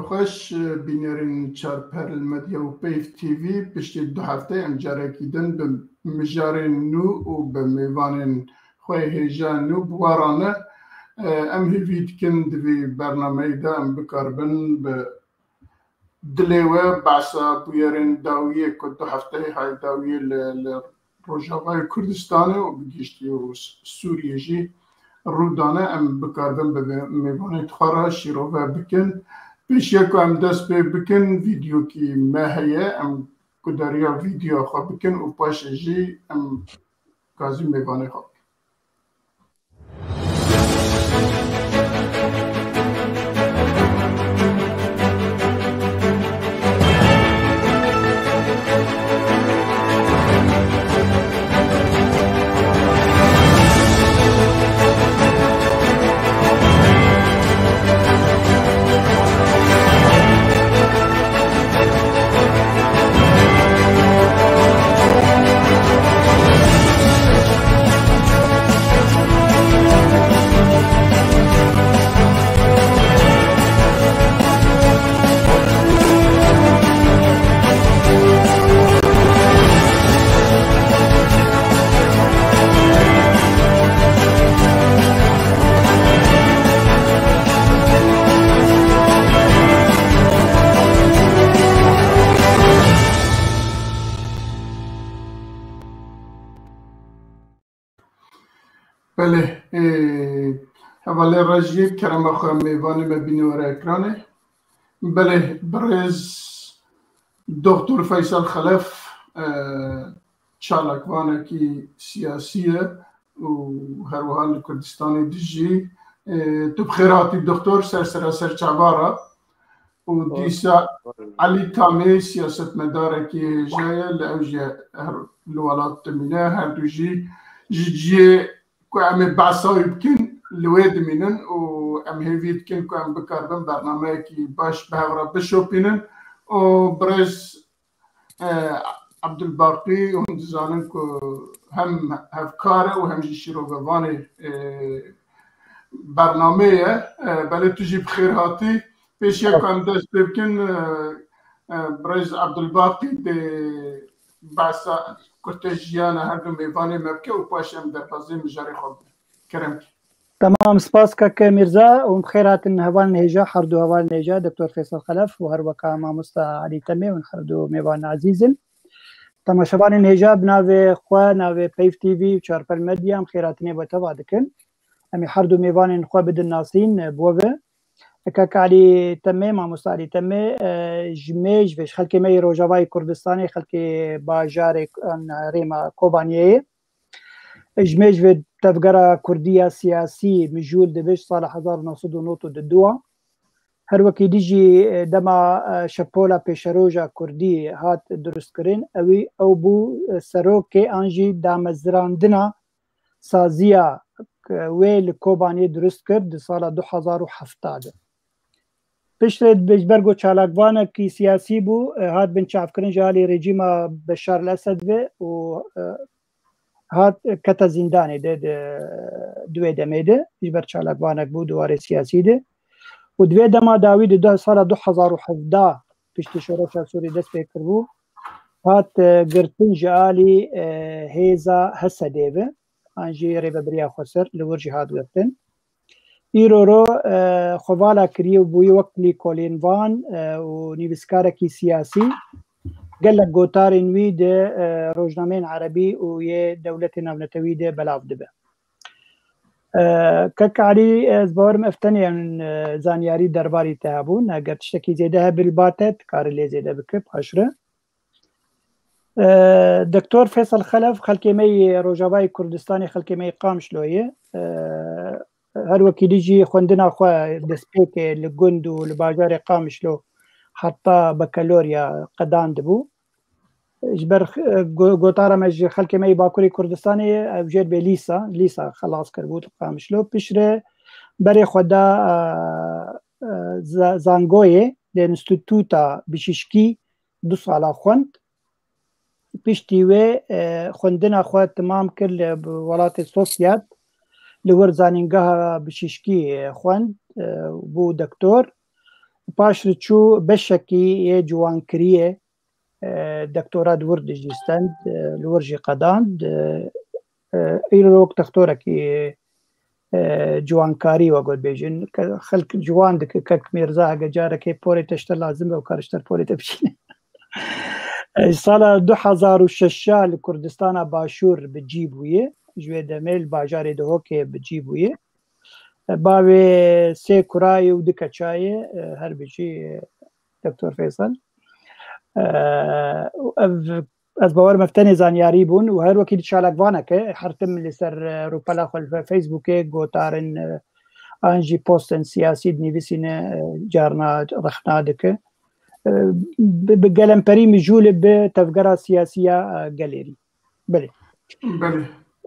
خوش بینرین چارپر المدیا و پیف تیوی پشت 2 هفته ام جارکیدن به مجارین نو و به میوان خواه هیجان نو بوارانه ام هیوید کن دوی برنامه دا ام بکاربن به دلیوه بحثا بویرین داویه که 2 هفته های داویه لروجاوای کردستانه و بگیشتی و سوریه جی رودانه ام بکاربن به میوان تخارا شیروه بکن پیش یکو ام دست به بکن ویدیو کی ماهیه ام کداریا ویدیو خواه بکن و پاش جی ام کازی میوانه خواه بله حواله راجیه کرم آخواه میوانه مبینه اکرانه بله برز دکتر فیصل خلف چالاکوانه کی سیاسیه و هر حال کردستانی دیجی تو بخیراتی دکتر سر چابارا و دیسا علی تامی سیاست مداره کی جایه لعوجه الولات تمینه هر دو جی که ام بحثایی بکن لوید مینن و ام هیوید کن که ام بکردن برنامه کی باش بهورا بشوپینن و برز عبدالباقی و هم زانن که هم هفکاره و هم جیشیرو بوانی برنامه بله توجی بخیر هاتی پیش یک ام دست بکن برز عبدالباقی ده بحثا کتجیان هر دو میوانی مبکه و پاشم در بازی مجاری خود کرم تمام سپاس که میرزا و بخیرات هوان نهجا هر دو هوان نهجا دکتر فیصل خلف و هر وکا ماموستا علی تمی و هر دو میوان عزیزن تماشاوان نهجا بناوی خواه ناوی پیف تیوی و چارپل مدیا بخیراتنی بتوا دکن امی هر دو میوان خواه بدن ناسین بوه که علی تمی ماموستا علی تمی جمیج وش خلکی می روجاوای کردستانی خلکی باجار ریما کوبانیه جمیج و تفجر كردية سياسي مجول دبش صالح 1992 هر وكي ديجي دما شبولا بيشروجا كردي هات درست كرين او بو سروكي انجي دامزراندنا سازيا ويل كوباني درست كرد صالح 2007 بشرد بجبرگو چالاکوانا کی سیاسی بو هات بن چاف کرن جالي رژیم بشار الاسد و هات کتا زندانی ده دوی دمه ده بجبر چالاکوانک بود دواره سیاسی ده و دوی دما داوید ده سال 2017 پشت شورش سوری دست بکر بو هات گرتن جالی هیزا حسا دیوه انجی ریبه بریا خسر لورجی هات گرتن ایرو رو خوالا کریو بوی وقتی کولینوان و نیویسکارکی سیاسی قال لك قوتار نويد روجنامين عربي ويا دولة نونتوي ده بلاف دبه كعلي زبور مفتني من زانياري درباري تهابون اگر تشتكي زيدها بالباتت كار اللي زيده بكب 10 دكتور فيصل خلف خلكي مي روجاوي كردستاني خلكي مي قامش لويه هر وكيديجي خوندنا خو دسبيك لجندو لباجاري قامش لو حتى بكالوريا قدان دبو جبر قطارة مج خلك مي باكوري كردستاني بجد بليسا خلاص كربوت قامشلو بشرة بري خدا زانغوي لانستوتوتا بشيشكي دوس على خوند بيشتيوي خوندنا خو تمام كل بولات السوسيات لور زانينغا بشيشكي خوند بو دكتور باش چو بشکی جوانکریه دکتورا دوردجیستند لورجی قداند ایروک دکتورا کی جوانکاری و گل بیجن خلق جوان دک کک میرزا گجاره کی پوری تشت لازم و کارشتر پوری تبشین سال 2006 لکردستان باشور بجیبویه جوی دمیل باجار دهو که بجیبویه باوی سه کرای و دکچای هر بچی دکتور فیصل از باور مفتنی زانیاری بون و هر وکیل شالکوانه که حرتم لسر روپلا خلف فیسبوک گوتارن آنجی پوستن سیاسی نویسین جارنا رخنا دکه بقلم پری مجول به تفجر سیاسیه گالری بله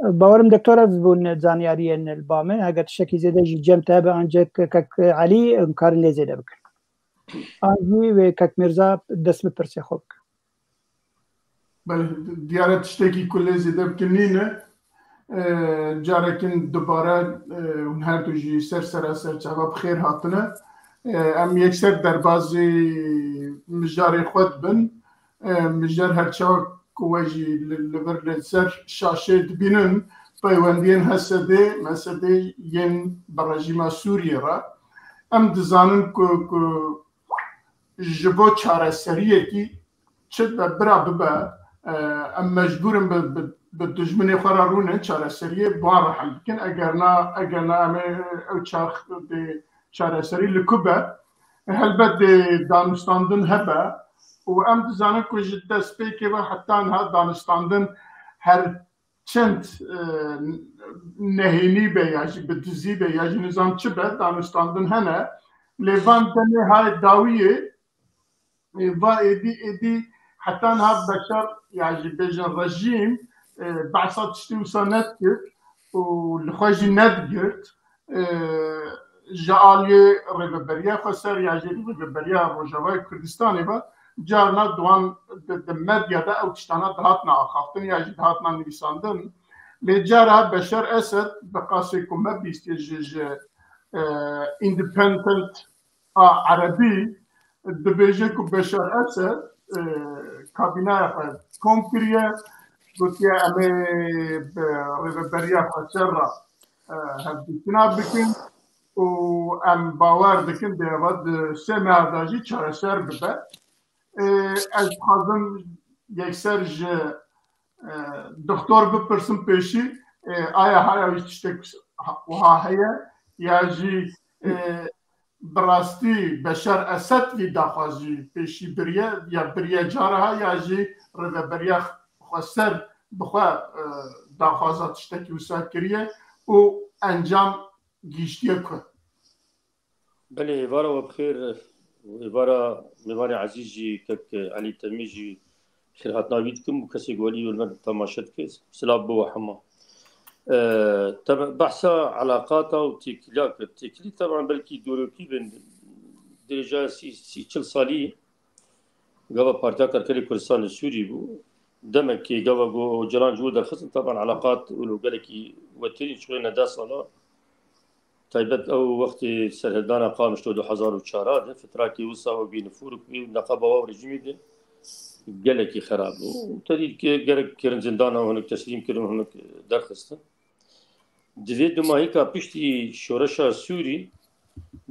باورم دكتور بون زانياري ان البامه هاجت شكي زيدا جم تابع انجك كك علي انكار اللي زيدا بك انجي وكك مرزا دسم برسيخوك بله ديارت تشتكي كل زيدا بكنينه جاركن دوباره اون هر دو جي سر جواب خير هاتنه ام يكسر دربازي مجاري خود بن مجار هرچا كواجي لبر سر شاشة دبينن بايواندين هسده مسده ين برجيما سوريا را ام دزانن كو جبو چاره سريه كي چد برا ببا ام مجبورن بدجمني خرارونه چاره سريه بار حل لكن اگرنا ام او چاره سريه لكوبا هل بد دانستاندن هبا و ام دزانن کو جدا سپیکی و حتی انها دانستاندن هر چند نهینی به یاجی بدزی به یاجی نظام چه به دانستاندن هنه لیوان تنه های داویه و ایدی حتی انها بشر یاجی بیجن رژیم بعصات شتیوسا ند کرد و لخواجی ند کرد جعالی ریببریا خسر یاجی ریببریا روژاوای کردستانی با جارنا دوان دمدیا دا او تشتانا دهاتنا آخافتن یا جی دهاتنا نویساندن لجارها بشار اسد بقاسي كما بيستيج اندبندنت عربي دبيجيكو بشار اسد كابينة كونكريا قلت يا امي بريا خسرة هبتنا بكن و ام باور بكن بيواد سمع داجي چارسر ببه از خازم یکسر دکتر بپرسم پیشی آیا های تشتک و هایه یا جی براستی بشار اسد وی داخوازی پیشی بریه یا بریه جارها یا جی رده بریه خسر بخوا داخوازات تشتکی وسا کریه و انجام گیشتیه که بله وارا و بخیر وارا میوانی عزیزی که علی تمیجی شرحت ناوید کم و کسی گولی ولمن تماشد کس سلام بو حما بحثا علاقاته وتكليات التكلي طبعا بلكي دوروكي بين درجة سي تشل صالي قبل بارتا كركلي كردستان السوري بو دمك قبل جو جران جود الخصم طبعا علاقات ولو قالكي وترين شغلنا دا صلاة طيبت او وقت سرهدانا قام شتو 2004 فتراكي وصا وبين فورك نقابه ورجيمي دي قالكي خراب وتريد قالك كيرن زندانا هناك تسليم كيرن هناك درخصت دوید ما هيكا بشتي شورشا سوري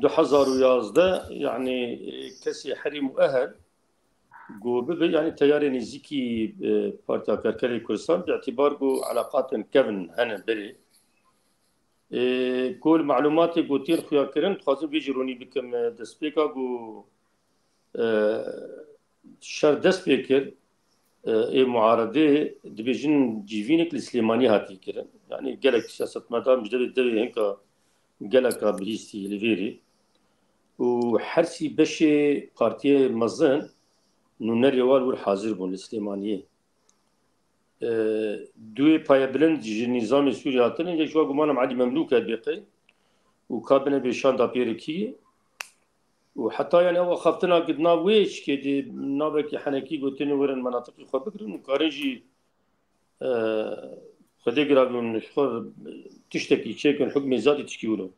2011 يعني كسي حري مؤهل جو يعني تيار نزيكي بارتا كركلي كردستان باعتبار جو علاقات كفن هنا بري كل معلوماتي قوتين خويا كرن خاصم بيجروني بكم دسبيكا جو شر دسبيكر معارضه دبيجن جيفينك السليماني هاتي كرن يعني قالك سياسة مدام جدد دوي هنكا قالك بليستي ليفيري وحرسي بشي بارتيه مزن نونر يوال والحاضر بون السليمانية دوي بايا بلند نظام السوري هاتن يجوا قمانا معدي مملوكة بيقي وكابنا بيشان دابيركي وحتى يعني هو خافتنا قدنا ويش كده نابك حنكي قلتني ورن مناطق خبرن وكارجي خدي قرابون شخور تشتكي شيء كان حكم زادي تشكيله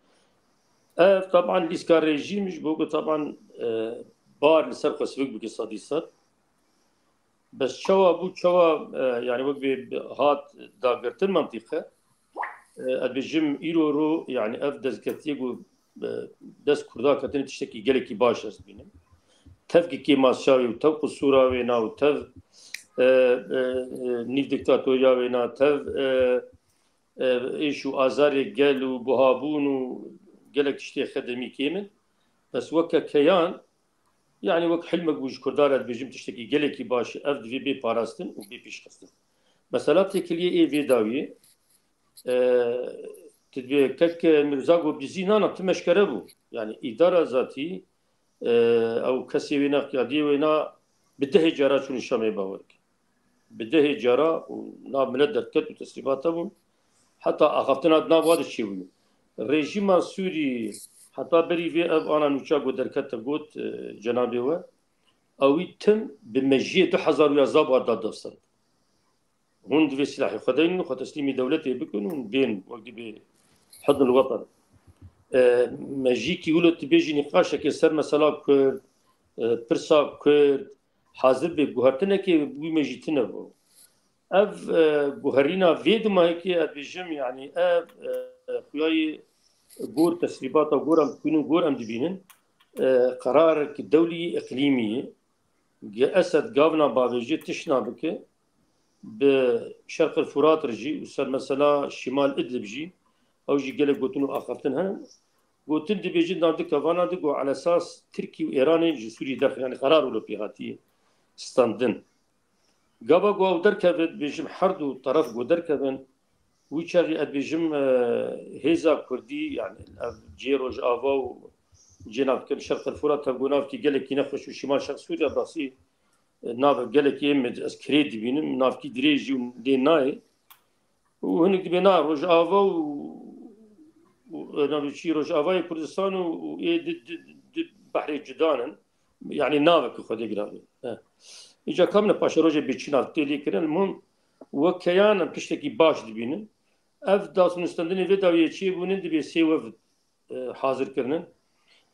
طبعا ليسكا ريجيم مش بوقو طبعا بار لسر خسوق باقتصادي صار بس شوا بو شوا يعني وقت هات داقرت المنطقة البجم إيرو يعني أفدز كتيجو دس كردا كتني تشتكي جلكي باش أسبينه تفكي كي ماساوي وتوق الصورة وينا وتف نيف ديكتاتوريا وينا تف إيشو آزاري جل وبهابون وجلك تشتي خدمي كيمن بس وكا كيان يعني وك حلمك وج كردارة بيجم تشتكي جلكي باش أفد في بي باراستن وبي بيش خستن مثلا تكلية إيه في داوية تدبي كك مرزاقو بزينانا تمشكره بو يعني إدارة ذاتي أو كسي وينا قيادية وينا بده جارة شون الشامي باورك بده جارة وناب ملدت كت وتسريبات بو حتى أخفتنا ناب هذا الشيء الرجيم السوري حتى بري في أنا نشاق ودركت قوت جنابي و أو يتم بمجيء 2000 يزاب ورداد دستان هون في سلاح خدين وتسليم دولته بكون بين وقت بحضن الوطن مجيك يقولوا تبيجي نقاش كسر مثلا كرد برسا كرد حاضر بجوهرتنا كي بيمجيتنا بو اف جوهرينا فيد ما هيك ادبيجم يعني اف خوياي جور تسريبات وجور ام كونوا جور ام دبينن قرار دولي اقليمي اسد جافنا بافيجي تشنا بك بشرق الفرات رجي وصار مثلا شمال ادلب جي او جي قالك قلتنو اخرتنها قلتن دي بيجي نادك كفانا دقو على اساس تركي وايراني جي سوري داخل يعني قرار ولا بيغاتي ستاندن قابا قو دركبت بيجم حردو طرف قو دركبن ويشاري اد بيجم هيزا كردي يعني جيروج افا جناب كم شرق الفرات تقوناف كي قالك ينخش شمال شرق سوريا باسي ناف قالك يمد اسكريد بينم ناف كي دريجي وديناي وهنك بنا روج افا ونابشي روج افا كردستان و بحر جدانا يعني نافك خد يقرا اجا كامنا باش روج بيتشنال تيلي كرن المهم وكيان بتشتكي باش دبينن اف داس مستندني فيدا ويتشي بونن دبي سي وفد حاضر كرنن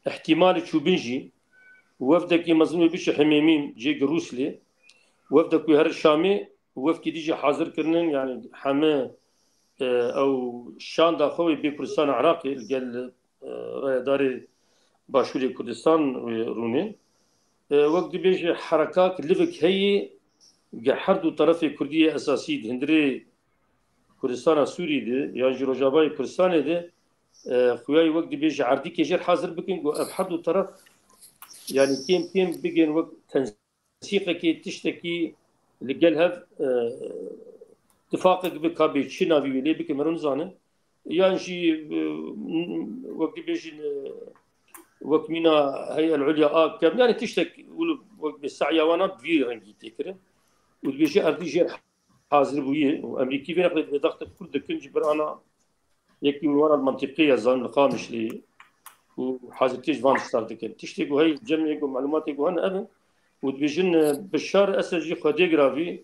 احتمال تشوبنجي وفدك مظلوم بيش حميمين جيك روسلي وفدك هر الشامي وفد ديجي حاضر كرنن يعني حما او شان داخوي بكردستان عراقي قال داري باشوري كردستان روني وقت بيجي حركات ليفك هي حردو طرف كردية أساسية هندري كردستان سوري دي يعني روجاباي كردستان دي خوياي وقت بيجي عردي كيجر حاضر بكين حردو طرف يعني كيم بيجين وقت تنسيقك كي تشتكي لقالها اتفاقك بكابي شنا في ولي بك مرونزانه يعني شي وقت بيجي وقت منا هي العليا كم يعني تشتكي وقت بالسعي وانا بفي رنجي تكره وبيجي أرضي جير حاضر بويه وأمريكي في نقل بضغط كل كنج برانا يكي من وراء المنطقية زان القامش لي وحاضر تيج فان ستارتكن تشتكي هاي جمعي معلوماتي وهن أبن وتبيجن بشار أسد جي خدي جرافي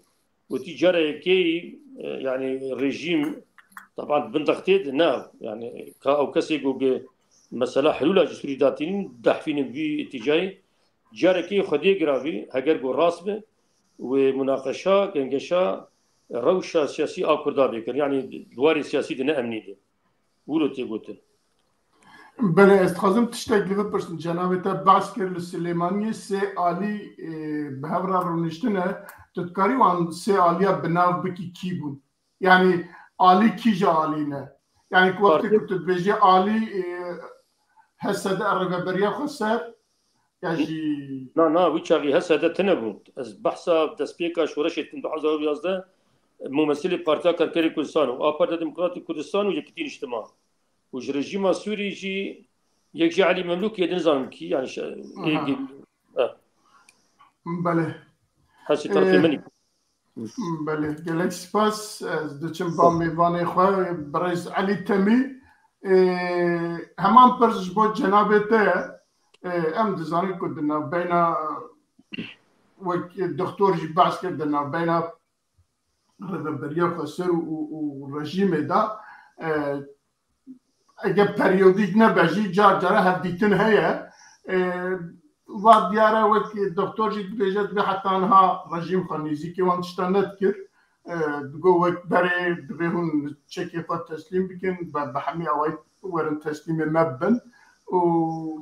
وتجارة كي يعني ريجيم طبعا بنضغطيد ناو يعني أو كسي مسألة حلولة جسوري داتين دحفين في اتجاهي جارة كي خدي جرافي هجر جو راسبه ومناقشة كنجشة روشة سياسية أو كردا بيكر يعني دواري سياسي دنا أمني دي ولو تيجوتن بله استخدام تشتغل في برسن جنابته بعسكر السليمانية سي آلي بهبرة رونشتنا تذكري وان سي آلية بناو بكي كيبون يعني آلي كيجا آلينا يعني كوقت كنت تبيجي آلي هسه ده الرغبرية خسر يعني نا ويتشاغي هسه ده تنبون بحثا تسبيكا شورشة تندحزها ويازده ممثل بارتيا كركري كردستان وآبارتا ديمقراطي كردستان ويكتين اجتماع وج رجيم سوري جي يكجي علي مملوك يدنزان كي يعني بله حسي طرفي مني بله قالك سباس دچم با میوان خواه برئیس علی تمی همان پرسش بود جنابته ام دزانی کدنا بین دکتور جی بحث کردنا بین رهبری خسر و رژیم دا اگه پریودیک نبجی جار جاره هفدیتن هیا و دیاره وقت دکتر جید بیجد به حتی آنها رژیم خانیزی که وان تشتاند کر دگو وقت برای دبیهون چکی خود تسلیم بکن به همه آوای ورن تسلیم مبن و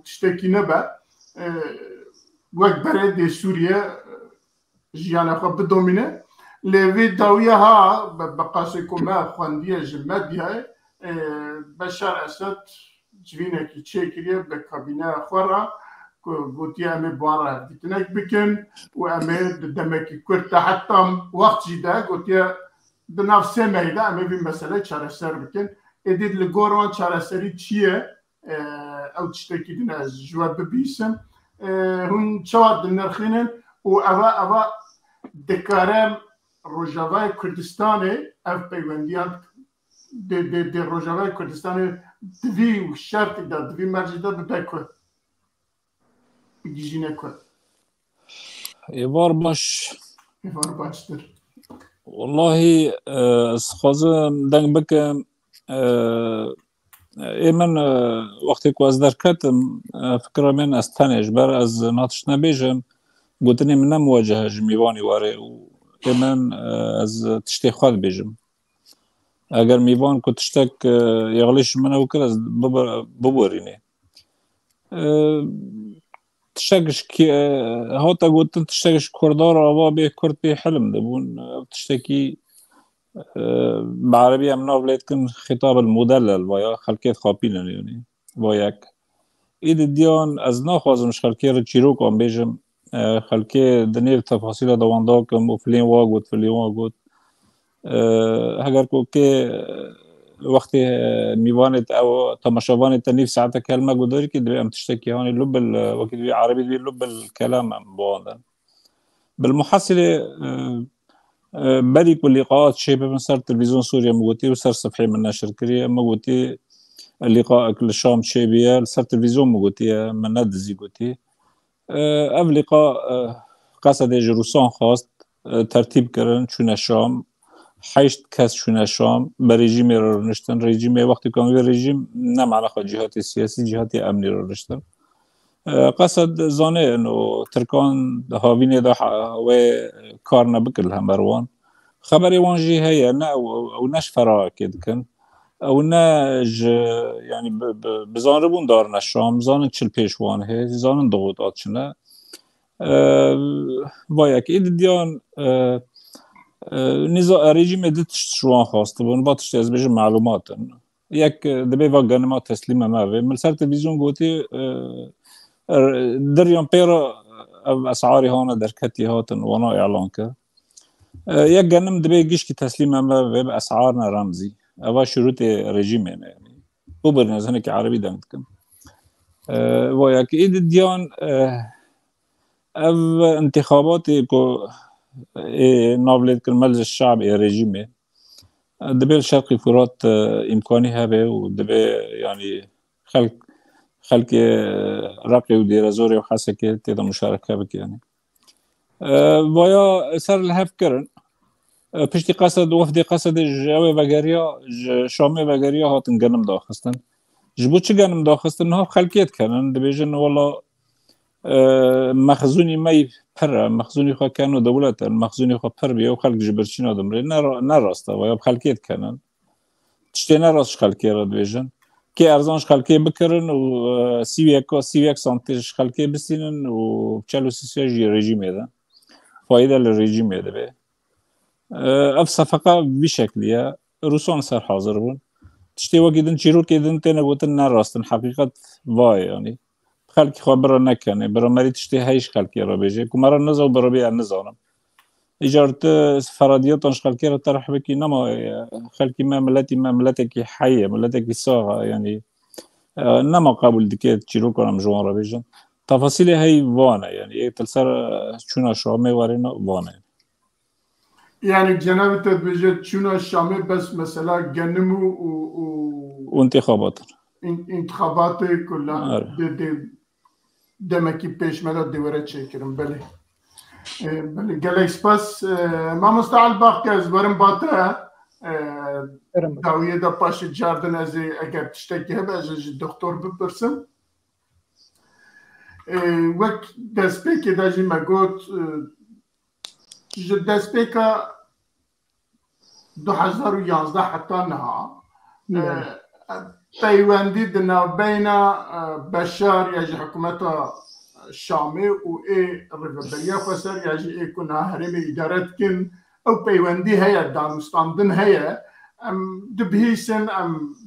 تشتکی نبا وقت برای دی سوریه جیانه خود بدومینه لیوی داویه ها بقاسه کمه خواندیه جمدی های بشار اسد جوینه که چه کریه به کابینه خورا گوتی همه بواره دیتنک بکن و همه دمکی کرد حتی وقت جیده گوتی به نفسه میده همه بی مسئله چاره سر بکن ادید لگوروان چاره سری چیه او تشتکی دین از جواب ببیسم هون چواد نرخینن و اوه دکارم روجاوای کردستانه اف پیوندیان د روجاوای کردستانه دوی و شرط دا دوی مرجده ببکو بگیجینه که ایوار باش ایوار باشتر والله خوازم دنگ بکم من وقتی که از درکتم فکر من از تنش بر از ناتش نبیجم گوتنی من نمواجه جمیوانی واره و من از تشتی خواد بیجم اگر میوان که تشتک یغلیش من او کرد ببورینه تشتکش که هاتا گوتن تشتکش کردار آوا به کرد به حلم دبون تشتکی بعربی هم ناولید کن خطاب المدلل ویا خلقیت خاپینن یعنی وایک اید دیان از ناخوازمش خلقی رو چیرو کن بیجم خلقی دنیل تفاصیل دواندا کم و فلین واگود فلین واگود اگر که وقتی میوانت او تماشاوانت تنیف ساعت کلمه گذاری که دوی ام تشتکی هانی لب وقتی دوی عربی دوی لب الكلام ام بواندن بالمحصل بري كل لقاءات شيء من صار تلفزيون سوريا موجودي وصار صفحي من نشر كريه موجودي اللقاء كل شام شيء بيا صار تلفزيون موجودي من ندزي قوتي اف لقاء قصد جروسان خواست ترتیب کردن چون شام 8 کس چون شام به رژیم رو نشتن رژیم وقتی که رژیم نه علاقه جهات سیاسی جهات امنی رو نشتن قصد زانه انه ترکان هاوینه دا و کار نبکل هم بروان خبری وانجی هيا نه او نش فرا کد کن او نج يعني بزان ربون دار نشام زان چل پیشوان هی زان ضغوطات شنه باید اید دیان نظام رژیم دتش شوان خواسته بون باتش از بجم معلومات یک دبی واقعا ما تسلیم ما و من سر تلویزیون گوتی دریان پیرا اسعاری هانا در کتی هاتن وانا اعلان کرد یک جنم دبی گیش کی تسلیم ما و اسعارنا رمزی اوا شروط رژیم یعنی او برنامه که عربی دنگ کم و یک اید دیان او انتخاباتی که ناولید کن مجلس الشعب رژیمه دبی شرقی فرات امکانی هبه و دبی یعنی خلق رقی و دیرزوری و حسه که تیدا مشارکه بکی یعنی ویا سر الهف کرن پشتی قصد وفدی قصد جاوی وگریا شامی وگریا هاتن گنم داخستن جبو چه گنم داخستن نه خلقیت کنن دبیجن والا مخزونی می پر مخزونی خو کنو دولت مخزونی خو پر بیا و خلق جبرچین آدم ری نه راسته ویا خلقیت کنن تشتی نه راست خلقی را دبیجن که ارزانش خلقی بکرن و سی یک سانتیش خلقی بسینن و 43 جی رژیم ایده فایده لرژیم ایده به اف صفقه بشکلیه روسان سر حاضر بون تشتی وقیدن چیرو کیدن تینه بوتن نراستن حقیقت وای یعنی خلقی خواه برا نکنه برا مری تشتی هیش خلقی را بیجه که مرا نزا و برا بیا نزانم اجارت فرادیاتانش خلقی را طرح بکی نما خلقی ملتی که حیه ملتی که ساغه یعنی نما قبول دیکه چیرو کنم جوان را بیجن تفاصیل هی وانه یعنی یک تلسر چون شامه وارینه وانه يعني جناب تدبيجت چون الشامي بس مثلا جنمو و انتخابات كلها دمكي بيش مدى دوره چكرم بله بله گلک سپاس ما مستعال باقی از برم باته داویه دا پاش جاردن از اگر تشتکی هبه از دکتر بپرسم وک دستپیک دا جی مگوت دستپیک 2011 حتی نها پیوندی دنا بین بشار یا جی حکومت شامي و ريفبريا خسر يجي يكون هرمي إدارات كن أو بيوندي هي دانستاندن هي دبهيسن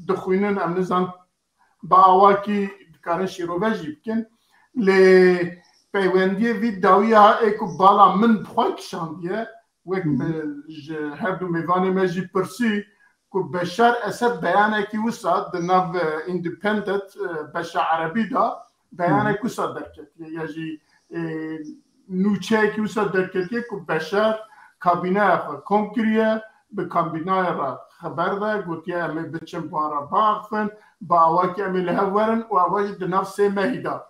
دخوينن نظام باواكي كارن شيروباجي بكن ل بيوندي في داوية إيكو بالا من بخوك شاندية وك هردو ميفاني ماجي برسي كو بشار أسد بيانا كي وصاد دناف اندبندنت بشار عربي دا بیان کوسا درکت یعنی نوچه کوسا درکت که بشر کابینه کنکریه به کابینه را خبر ده گویی امی بچم بارا باقفن با آواکی امی لهورن و آواجی دنفس مهیدا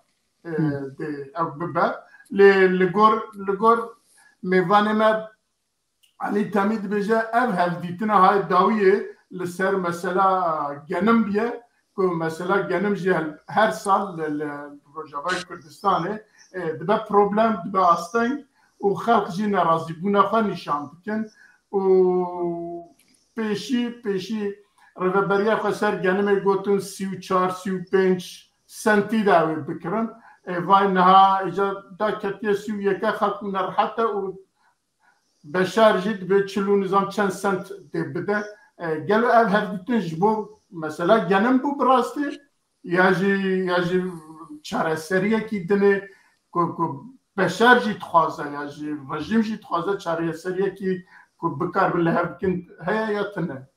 او ببر لگور میوانه ما علی تمید بجه او هفدیتنا های داویه لسر مثلا گنم بیه که مثلا گنم جهل هر سال لروجاوای کردستانه دبا پروبلم دبا آستنگ و خلق جی نرازی بونا خواه نشان بکن و پیشی رفبریا خواه سر گنم گوتون 34-35 سنتی داوی بکرن وای نها ایجا دا کتیه 31 خلق نرحته و بشار جید به 40 نظام چند سنت ده بده گلو او هفدیتن جبو مثلا گنم بو براستی یا جی چاره سریه کی دنه کو بشر جی تخوازه یا جی رژیم جی تخوازه چاره سریه کی کو بکار بله هفکن هیا یا تنه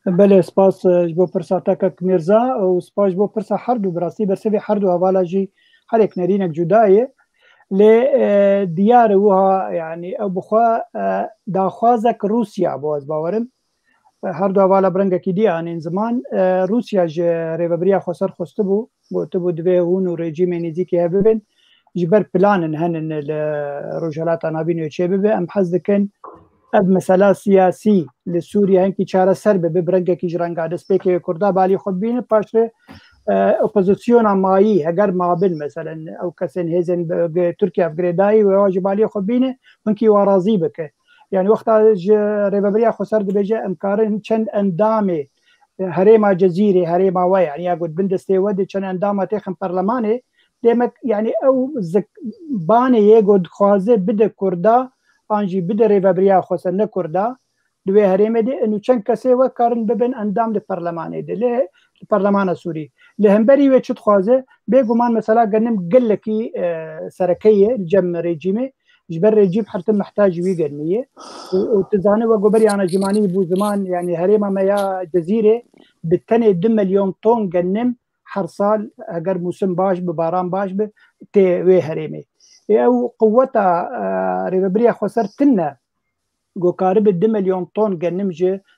بله سپاس جبو پرسا تاکک میرزا و سپاس جبو پرسا هر دو براستی برسوی هر دو حوالا جی هر یک نرینک جدایه لی دیار وها يعني او بخوا داخوازك روسيا بواز باورم هر دو حوالا برنگا کی دی آن زمان روسيا جه ریبریا خسر خستبو گوتبو دوی هون و رژیم نیزی که هببن جبر پلانن هنن لروجالات نابینو چه ببه ام حزدکن اب مسئله سیاسی لسوریا هنکی چاره سر به برنگا کی جرنگا دسپیک کردا بالی خود بینه پاشره اپوزیسیون مایی اگر مابن مثلا او کسین هزن ترکیه افغردایی و واجبالی خود بینه منکی وارازی بکه يعني وقتها ريبابريا خسر دبجة امكارن چند اندامه هريما جزيره هريما ويا يعني يقول بندستي ودي چند اندامه تخم برلماني ديمك يعني او باني يقول خوازه بده كردا انجي بده ريبابريا خسر نه كردا دوی هريما دي انو چند کسي وكارن ببن اندام دي برلماني دي له البرلمان السوري لهمبري وچت خوازه بيگومان مثلا گنم گلكي سركيه الجم ريجيمي جبر رجيب حتى محتاج ويجرنيه وتزاني وقبري أنا جماني بو زمان يعني هريما ما يا جزيرة بالتني 2 مليون طن جنم حرصال أجر موسم باش بباران باش بتي وي هريمي أو قوتها ريبريا خسرتنا جو قارب 2 مليون طن جنم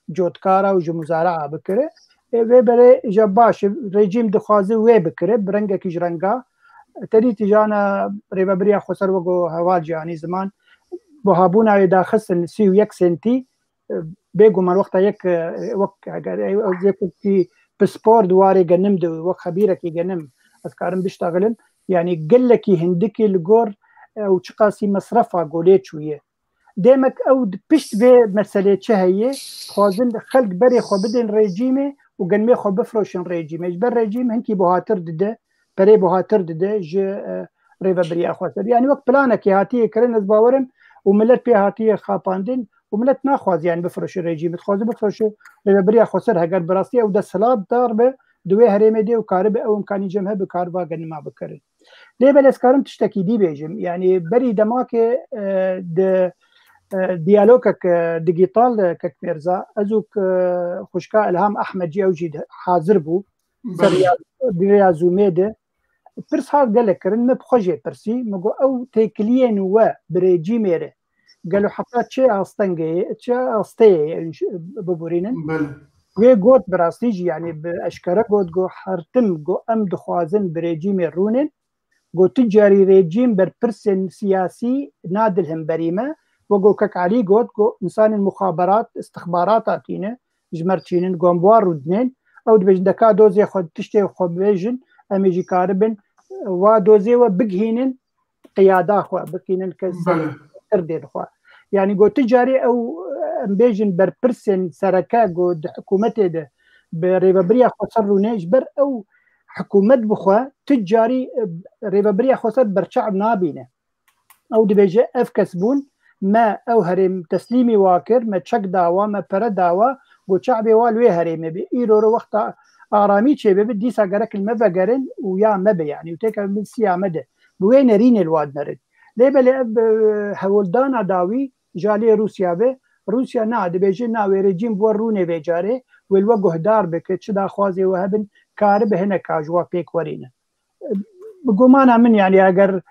جودكارا وجو مزارعة بكره وبره جباش رجيم دخوازي وي بكره برنجا كيجرنجا تري تجانا ريبابريا خسر وقو هواجي يعني زمان بوهابونا إذا خسن سيو 1 سنتي بيقو من وقتا يك زي بسبور دواري جنم دو وق خبيرك جنم أذكارم بيشتغلن يعني قلكي هندكي لقور وشقاسي مصرفها قوليت شوية ديمك أو بيشت بي مسألة شهية خوازن خلق بري خو بدن ريجيمي وقنمي خو بفروشن ريجيمي اجبر ريجيم هنكي بوهاتر دده بري بوهاتر دده جي ريبابريا خسر يعني وقت بلانك هاتيه كرن از باورم وملت بي هاتيه خاپاندن وملت ناخواز يعني بفروش الريجيم تخواز بفروش ريبابريا خسر هگر براستي او ده سلاب دار به دوی هريمه دي وكارب او امكاني جمعه بكاربا قنما بكرن ليه بل اسكارم تشتكي دي بيجم يعني بري دماك ديالوجك ديجيتال كميرزا ازوك خوشكا الهام احمد جي اوجي حاضر بو سريا زوميده برس هاد قال لك رن بخوجي برسي مگو او تيكلين و بريجي ميره قالوا حتى تشي استنجي تشي استي ببورينن وي قوت براستيجي يعني باشكره قوت جو حرتم جو ام دخوازن بريجي ميرونن جو تجاري ريجيم بربرسن سياسي نادلهم بريمه وقو كك علي قو إنسان المخابرات استخبارات أتينا جمرتشينن قومبوار ودنين أو دبج دكا دوزي خود تشتي خود بيجن أميجي كاربن ودوزي وبقهينن قيادة خوا بقهينن كسر تردين خوا يعني قو تجاري أو بيجن بربرسن سركا قو حكومته ده بريبابريا خسر نيجبر أو حكومة بخوا تجاري ريبابريا خسر برشعب نابينه أو دبج أفكسبون ما أو هرم تسليمي واكر ما تشك داوا ما برا داوا قو شعبي والوي هرم بي إيرو وقت آرامي شيء بدي ساقرك المفقرن ويا مبي يعني وتيك من سيا مدى بوين رين الواد نرد ليبل هولدانا داوي جالي روسيا به روسيا ناد بيجي ناوي رجيم بوروني بيجاري والوجه دار بك تشدا خوازي وهبن كارب هنا كاجوا بيك ورينا بقومانا من يعني اگر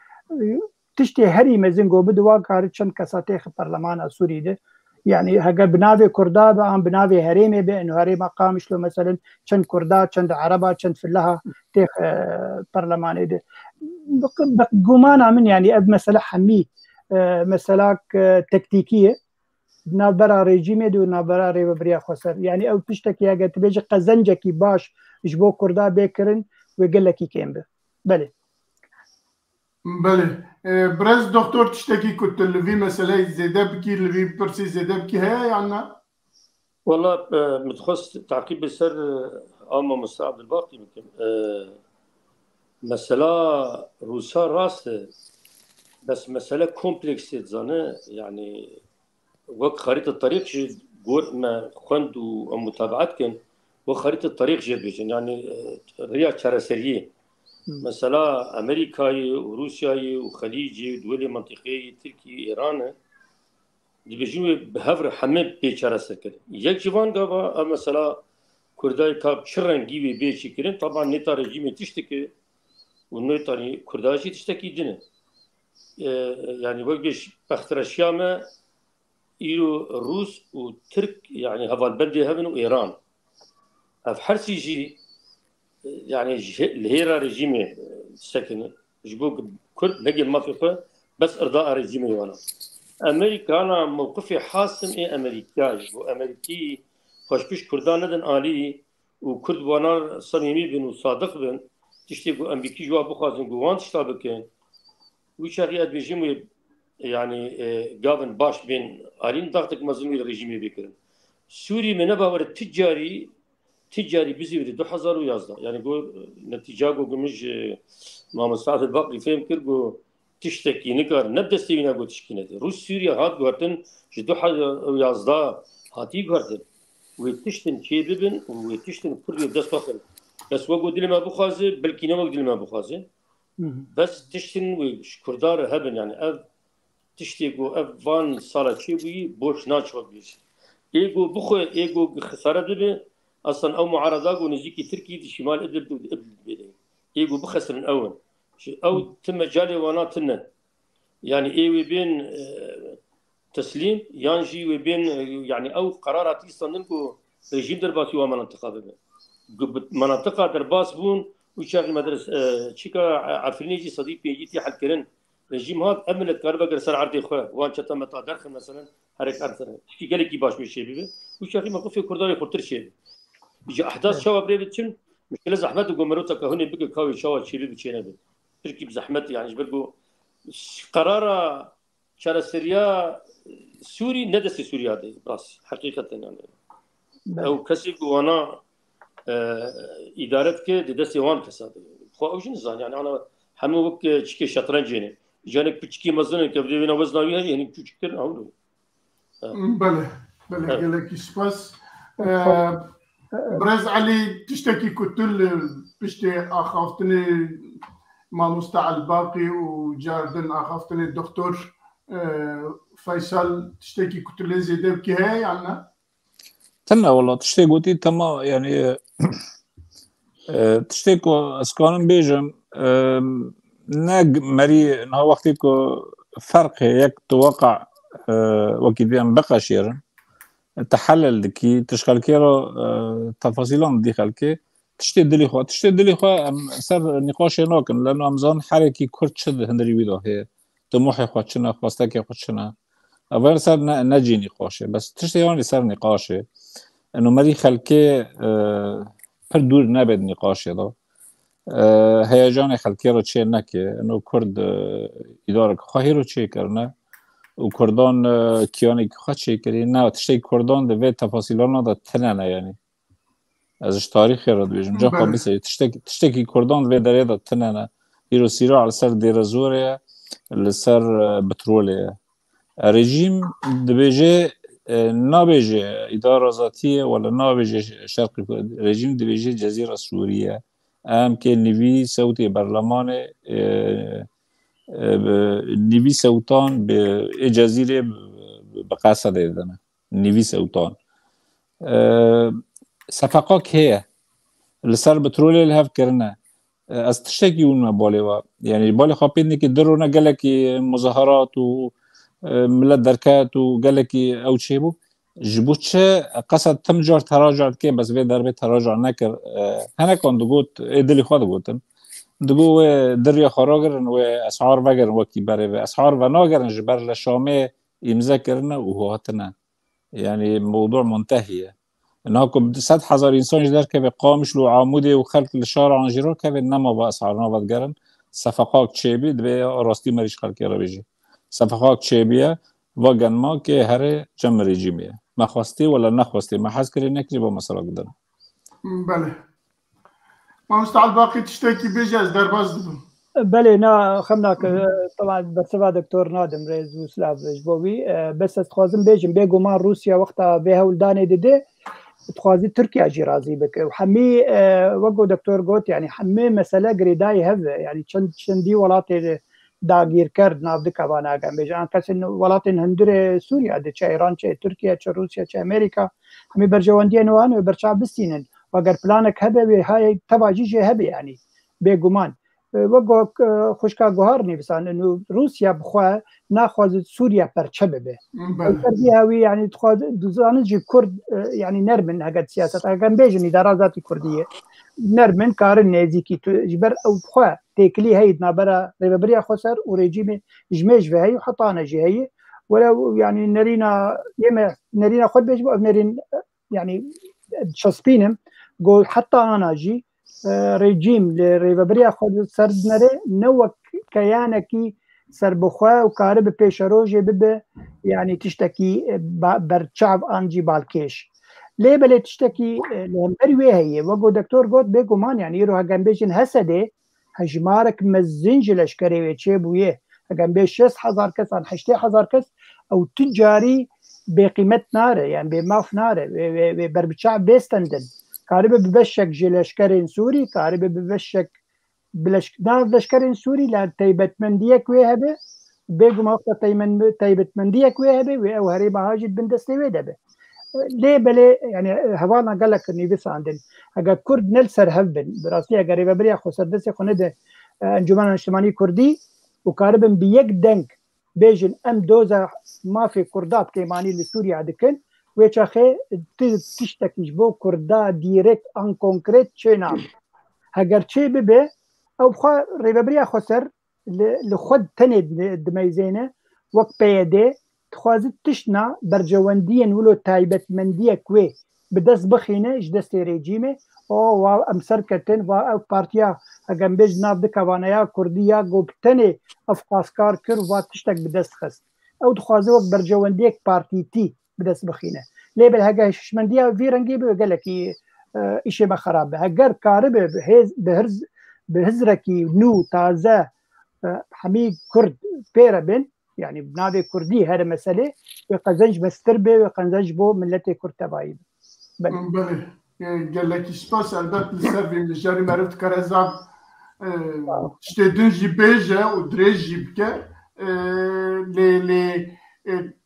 تشتي هري مزنگو بدوا كارچن كساتيخ برلمان السوري ده يعني هجا بنافي كردا بان بنافي هريمي بانه هري مقام شلو مثلا چند كردا چند عربا چند فلها تيخ برلمان ده بقومانا من يعني اب مسألة حمي مسألة تكتيكية نابرا ريجيمي دو نابرا ريبابريا خسر يعني او تشتكي اگر تبيجي قزنجكي باش جبو كردا بيكرن ويقول لك كيمبه بله بله برز دكتور تشتكي كنت اللي مسألة زيادة بكي اللي برسي زيادة بكي هي يعني والله متخصص تعقيب بسر أما مستعد الباقي يمكن مسألة روسا راست بس مسألة كومبلكس تزانه يعني وقت خريطة الطريق شيء جور ما خندو متابعات كان وخريطة الطريق جد بيجن يعني رياض شرسرية مثلا أمريكاي وروسياي وخليجي ودول منطقية تركيا إيران دي بيجوا بهفر حمام بيشارس كده يك جوان قابا مثلا كرداي كاب شرن جيبي بيشي كرين طبعا نتا رجيم تشتكي ونتا كرداجي تشتكي دينه يعني وقش بخترشيامه إيرو روس وترك يعني هفالبلدي هبن وإيران في حرسي جي يعني الهيرا رجيمي سكن جبوك كل نجي المنطقة بس إرضاء رجيمي وانا أمريكا أنا موقفي حاسم إيه أمريكاج وأمريكي خوشبش كردان ندن آلي وكرد وانا صميمي بن وصادق بن تشتكوا أمريكي جواب بخازن جوان تشتابكين ويشاريات بيجيمو يعني قابن باش بين آلين ضغطك مظلومي الرجيمي بكرن سوري من نبا تجاري بزي 2011 يعني قول نتيجة قمش ما مستعد الباقي فهم كرجو تشتكي نكر نبدأ سوينا قول تشكينة روس سوريا هات قرتن 2011 هاتي قرتن وتشتن شيء ببن وتشتن كل يوم دست فخر بس وقول دل ما بخازه بلكي نوق دل ما بخازه بس تشتن وشكردار هبن يعني أف تشتكو أف فان صار شيء بي بوش ناتشوا بيش إيجو بخو إيجو خسارة ببن أصلاً أو معارضة ونزيكي تركي دي شمال إدلب بيدين يجو بخسر الأول أو تم جالي وانا تنه يعني إيه وبين تسليم يانجي وبين يعني أو قرارات يصننكو رجيم درباسي ومنطقة ببين منطقة درباس بون وشاغل مدرس شيكا عفرينيجي صديق بيجيتي حل كرن رجيم هاد أمن الكهرباء قرصر عرضي خواه وان شتا متا درخل مثلا حرك أرثر شكي قالكي باش بيشي ببين وشاغل مقفي كرداري خورتر شي يجي أحداث شوا بري بتشن مشكلة زحمة وجمروتا كهوني بقى كاوي شوا شيء بتشينا بي تركي بزحمة يعني جبرجو قرارة شارع سوريا سوري ندس سوريا ده بس حقيقة يعني أو كسي جوانا إدارة كده دست وان كساد خو أوجين زان يعني أنا همو وقت شكل شطرنجيني جانك بتشكي مزنة كبدي بينا وزناويها يعني كتير هولو بله قالك سباس برز علي تشتكي كتل بشتي أخافتني ما مستعد باقي وجاردن أخافتني الدكتور فيصل تشتكي كتل زيادة بكي هاي عنا تنا والله تشتكي قوتي تما يعني تشتكي أسكانم بيجم ناق مري نها وقتيكو فرق يك توقع وكيدين بقى شيرن تحلل دكي تشغل كيرو تفاصيلهم دي خلكي تشتي دلي خو سر نقاش ناكن لانه امزان حركي كرد شد هندري بيدو هي طموحي خوتشنا خواستكي خوتشنا اول سر نجي نقاشه بس تشتي هون صار نقاشه انه مري خلكي پر دور نبد نقاشه ده هیجان خلکی رو چه نکه انو کرد اداره خواهی رو چه کرنه و کردان کیانی که خواه چه کری نه تشتی کردان دوی تفاصیلان ده تننه یعنی ازش تاریخی رو دویجم جا خواه بیسه تشتی که کردان دوی داره ده تننه ایرو سیرا على سر دیرزوره لسر بتروله رژیم دویجه نابیجه اداره ذاتیه ولا نابیجه شرق رژیم دویجه جزیره سوریه ام که نوی صوتی برلمان نوی صوتان به جزیره بقصد دیدنه نوی صوتان صفقه که لسر بترولی لحف کرنه از تشتکی اون بالی و یعنی بالی خوابیدنی که درونه گلکی مظاهرات و ملت درکات و گلکی او چی بو جبو چه قصد تم جار تراجع که بس وی دربه تراجع نکر هنه کن دگوت ایدلی خواه دگوتن دگو دریا خراگرن و اسعار وگرن وکی بره و اسعار و ناگرن جبر لشامه امزا کرنه و هاتنه يعني موضوع منتهي انكم 100,000 انسان جدار که قامش لو عمودي وخلق الشارع انجرو که نما با اسعارنا بدگرن صفقات چيبي دبي راستي مريش خلق را بيجي صفقات چيبيه واگن ما که هر جمع رژیمیه ما خواستی ولا نخواستی ما حس کردی نکری با مسئله قدر بله ما مستعد باقي تشتكي بيجاز درباز دبن بله نه خمناك طبعا بسبب دكتور نادم رئيس وسلاف جبوي بس استخوازم بيجم بيجو مع روسيا وقتها بها ولداني دي تخوازي تركيا جي رازي بك وحمي وقو دكتور قوت يعني حمي مسألة قريداي هذا يعني چندي ولاتي داگیر کرد نافد کوانا گم بیجان کسی ولاتین هندره سوریا ده چه ایران چه ترکیه چه روسیا چه امریکا همی برجواندی نوان و برچاب بستینن و اگر پلانک هبه به های تواجیج هبه يعني بگمان وقو خوشکا گوهر نیبسان انه روسیا بخواه ناخواز سوریا پرچبه به کردی هاوی يعني تخواز دوزانه جی کرد يعني نرمن هقد سیاست اگر بیجن اداره ذاتی کردیه نرمن کار نزیکی تو جبر او بخواه تكلي هي نابرا ريبريا خسر وريجيم جميج في هي وحطانا جي هي ولو يعني نرينا يما نرينا خد بيج نرين يعني شسبينم قول حتى انا جي ريجيم لريبريا خد سرد نري نو كيانكي سربخوا وكارب بيشروجي بب يعني تشتكي برشعب انجي بالكيش ليه بل تشتكي لهمبري هي وقو دكتور قلت بيجو مان يعني يروح جنبيشن هسده هجمارك مزنج لشكري وچه بويه اگم به 6000 کس عن 8000 کس او تجاري بقيمه ناره يعني بماف ناره بربچع بيستندن قارب ببشك جلشكرين سوري قارب ببشك بلشكرين سوري لا تيبت منديك وهبه بيجو ما وقت تيبت منديك وهبه او هريبه هاجد بندستي وهبه ليه بلي يعني هوانا قال لك اني بس عندنا اجا كرد نلسر هبن براسي اجا ريبريا خسردسي خنده انجمن اجتماعي كردي وكاربن بيك دنك بيجن ام دوزا ما في كردات كيماني لسوريا عدكن ويشاخي تشتكي بو كردا ديريكت ان كونكريت شينا هاجر شي ببه او بخا ريبريا خسر لخد تني دميزينه وقت بيدي تخوازت تشنا برجواندين ولو تايبت مندية كوي بدس بخينه اش دستي ريجيمه او امسر كتن و بارتيا اگم بيج ناف دكوانايا كرديا گوبتني افقاسكار كر و تشتك بدس خست او تخوازي وقت برجوانديك بارتي تي بدس بخينه ليبل هاگا شمنديا فيرنجي بقالكي اشي ما خراب هاگر كارب بهزركي نو تازه حميد كرد بيربن يعني بنادي كردي هذا مسألة وقزنج مستربة وقزنج بو ملتي كرد تبايد بله قال لك سباس الباب السربي من الجاري معرفت كرزاب تشتدن جي بيجا ودريج جيبكا لي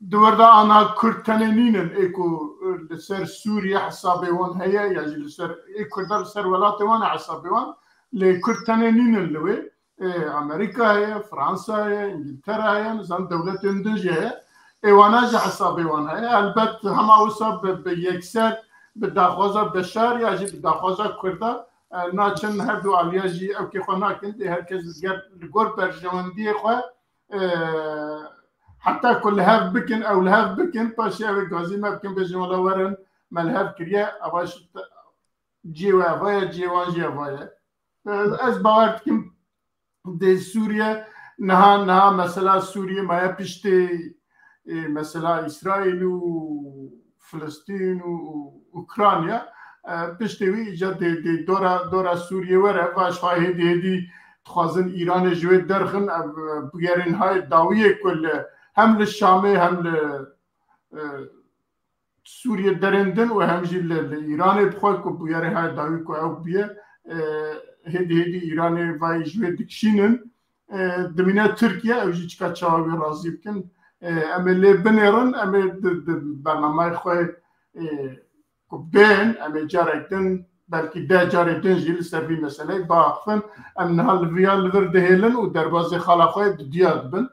دوردا انا كرد تنينين ايكو لسر سوريا حسابي وان هي يعني لسر ايكو لسر ولاتي وانا حسابي وان لكرد تنينين اللي امريكا هي فرنسا هي انجلترا هي نظام دوله اندونيسيا ايوانا جا حسابي وانا هي البت هما وصب بيكسر بداخوزا بشار يا جي بداخوزا كردا ناچن هر دو عليا جي او كي خنا كنت هركز گور برجواندي خو حتى كل هاف بكن او الهاف بكن باشي او غازي ما بكن بيجي ولا ورن مالهاف كريا اواش جيوا فايا جيوان جيوا فايا از باورتكم دي سوريا نها مثلا سوريا ما بيشتي مثلا اسرائيل وفلسطين واوكرانيا بيشتوي ايجاد دي دورا سوريا ورا باش فاي دي تخازن ايران جوي درخن بغيرن هاي داويه كل هم للشامي هم سوريا درندن وهم جي الايراني بخوي كو بغير هاي داوي كو او بيه هدي ايراني فاي جوي دكشينن دمينا تركيا او جي تشكا تشاوي رازي بكن اما اللي بنيرن اما برنامج خوي كو بين اما جاريتن بلكي دا جاريتن جي لسافي مسألة باقفن امنها الفيال لذر دهيلن ودربازي خلاقوي دياد بن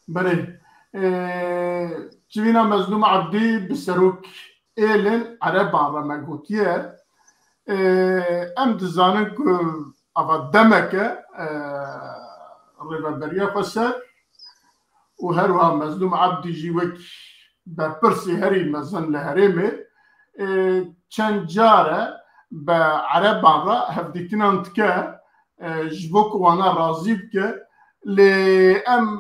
بري جوينا مظلوم عبدي بسروك إيلن عربان رمقوتير ام دزانن كو افا دمكه الربابرية خسر وهروها مظلوم عبدي جيوك ببرسي هري مزن لهريمي چند جاره بعربان را هفديتنا انتكا جبوك وانا رازي بك لأم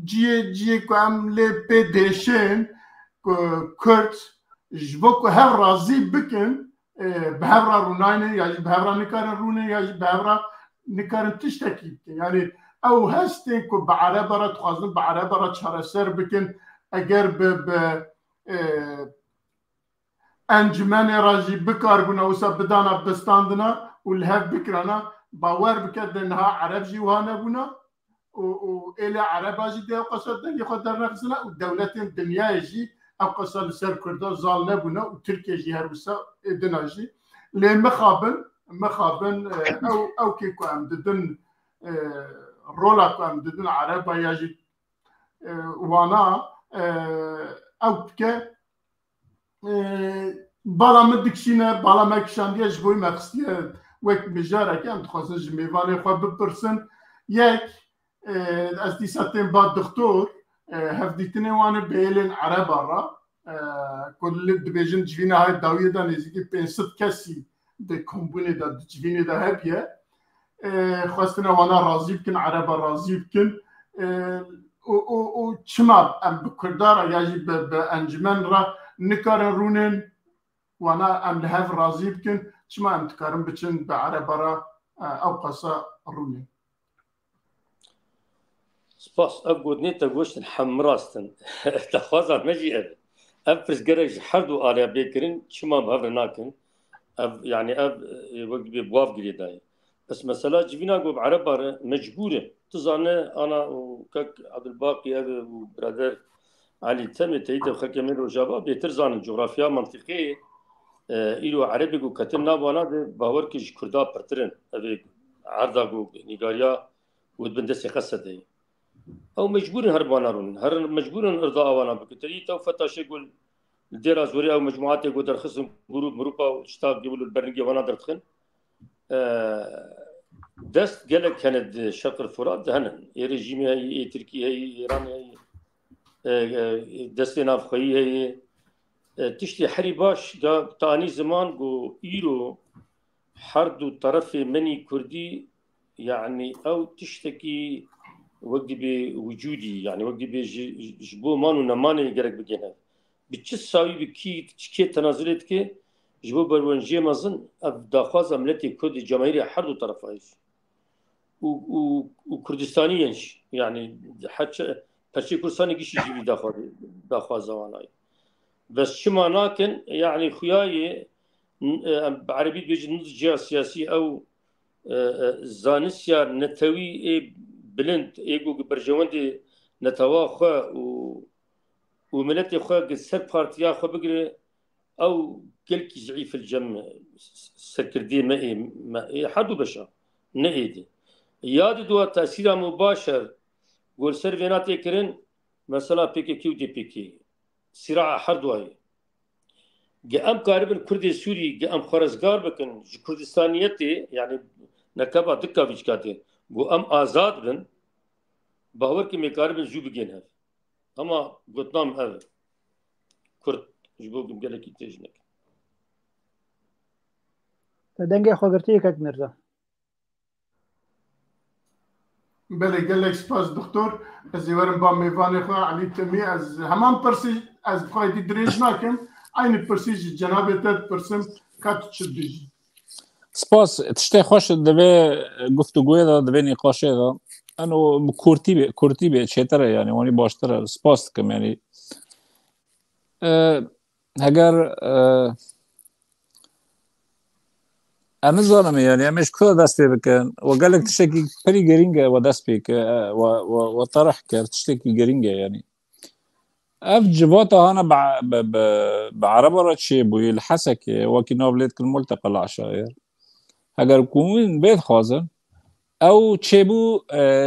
جي كام لي بي ديشين كرت جبوك هر رازي بكن بهرا روناينه يعني بهرا نكارن رونه يعني بهرا نكارن تشتكي يعني او هستين كو بعربرة تخازن بعربرة شهرسر بكن اگر ب انجمن راجي بكار بنا وسا بدانا بستاندنا والهاب بكرنا باور بكد انها عرب جيوانا بنا وإلى عرب جي دي قصد دي خدر نفسنا والدولتين الدنيا يجي او قصد سر كردا زالنا بنا وتركيا جي هربسا ادنا جي لي مخابن او كيكو ام ددن رولا كو ام ددن عرب يجي وانا او بك بالا مدكشينا بالا ماكشانديا جبوي مقصديا وك بجارة كان تخصص جميفاني خوا ببرسن ياك از دي ساتين بعد دكتور هفديتني وانا بيلين عرب برا كل دبيجن جفينا هاي الداوية دا نزيكي بين ست كسي دي كومبوني دا جفيني دا هبيا خواستنا وانا رازي بكن عرب رازي بكن و چماب ام بكردار ياجي بانجمن را نكارن رونن وانا ام لهاف رازي بكن چما ام تكارن بچن بعرب را او قصا رونن سپاس اب نيتا گوشتن حمراستن تخوازات مجي اب فرس گرج حردو آليا بيكرن چما بهفر ناكن اب يعني اب وقت بواف قريداي بس مثلا جبنا قو بعرب مجبورة تظن انا وكك عبد الباقي هذا وبرادر علي تم تيتا وخلك يميلو جابا بيترزان الجغرافيا منطقية إلو عربي قو كتن نابوانا باوركش كردا برترن أبي عرضا قو نيغاريا ودبندسي قصة او مجبورين هربانا رون هر مجبورين ارضاء وانا بكتري تو فتاشي يقول الديره زوري او مجموعات يقول درخصهم جروب مروبا واشتاق يقولوا البرنقي وانا درتخن دست قالك كانت شرق الفرات هنن ريجيمي هي تركيا هي ايران هي دست نافخي هي تشتي حري باش تاني زمان جو ايرو حرد طرف مني كردي يعني او تشتكي وقت بوجودي يعني وقت بجبو مانو نماني جرك بجينا بتشساوي بكي تنازلت كي جبو برونجي مازن داخواز عملتي كرد جماهيري حرد طرفايش وكردستانيينش يعني حتى برشي كردستاني كيش يجيبي داخواز واناي بس شما ناكن يعني خياي بعربي بيجي نضج سياسي او زانسيا نتوي بلند ايجو برجواندي نتوا خو وملتي خو سر بارتيا خو بقري او كلكي ضعيف الجم سكردي ما حدو بشا نهيدي يادي دو تاثير مباشر قول سيرفينات يكرن مثلا بيكي كيو دي بيكي صراع حردوي قام قارب الكردي السوري قام خرزقار بكن كردستانيتي يعني نكبه دكه فيشكاتي قام آزاد بن باور که میکاربن جو بگین هف اما گوتنام هف کرد جبو گم گله کی تجنک دنگه خوگرتی کک مرزا بله گلک سپاس دکتر از یورم با میوان خو علی تمی از همان پرسی از فایده دریج ناکم aynı پرسیج جناب تد پرسم کات چه دیجی سپاس تشتي خوش دبي گفتگوی دا دبي نقاشه دا انو کورتی به چیتره یعنی وانی باشتره سپاس کم یعنی اگر انا ظالم يعني مش كل دست بكن وقال لك تشتكي بري جرينجا ودست بك وطرح تشتكي جرينجا يعني اف جبوتا انا بعربه راتشي بوي الحسك وكنا بلاد كل ملتقى العشائر اگر كون بيت خازن او تشيبو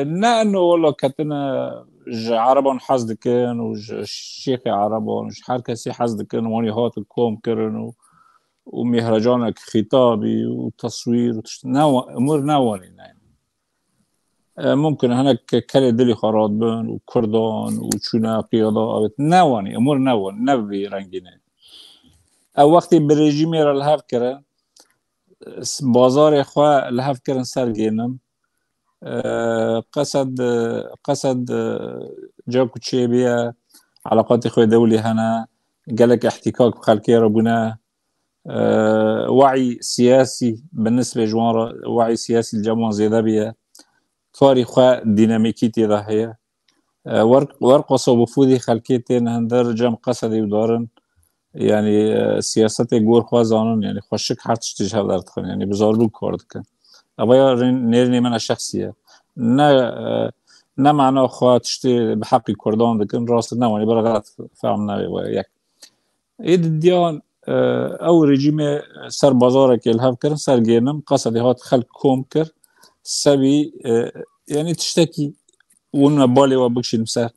نا انه والله كتنا عربون حزدكن وشيخ عربون وش حركسي حزدكن واني هات الكوم كرن ومهرجانك خطابي وتصوير امور نواني يعني ممكن هناك كلا دلي خرادبن وكردان وشونا قيادة نواني امور نبي رنگينه او وقتی بريجيمي را لحف کرن بازار خواه لحف کرن سرگينم قصد جاكو چه بيه علاقات خواه دولي هنا قالك احتكاك بخلقية ربنا وعي سياسي بالنسبة لجوان وعي سياسي الجمعون زيادة بيه كاري خواه ديناميكيتي ده هي ورقصة بفودي خلقيتين هندر جم قصدي ودارن يعني سياسات جور خواه زانون يعني خوشك حرتش تجهب در تخن يعني بزارلو كارد كن أبايا نيرني من الشخصية نا معناه خواه تشتي بحق كردان دكن راسل نواني برا غلط فهمنا وياك ايد الديان او رژیم سر بازارك الهاف كرن سر گيرنم قصدي هات خلق كوم كر سبي يعني تشتكي ون بالي وبكش المسار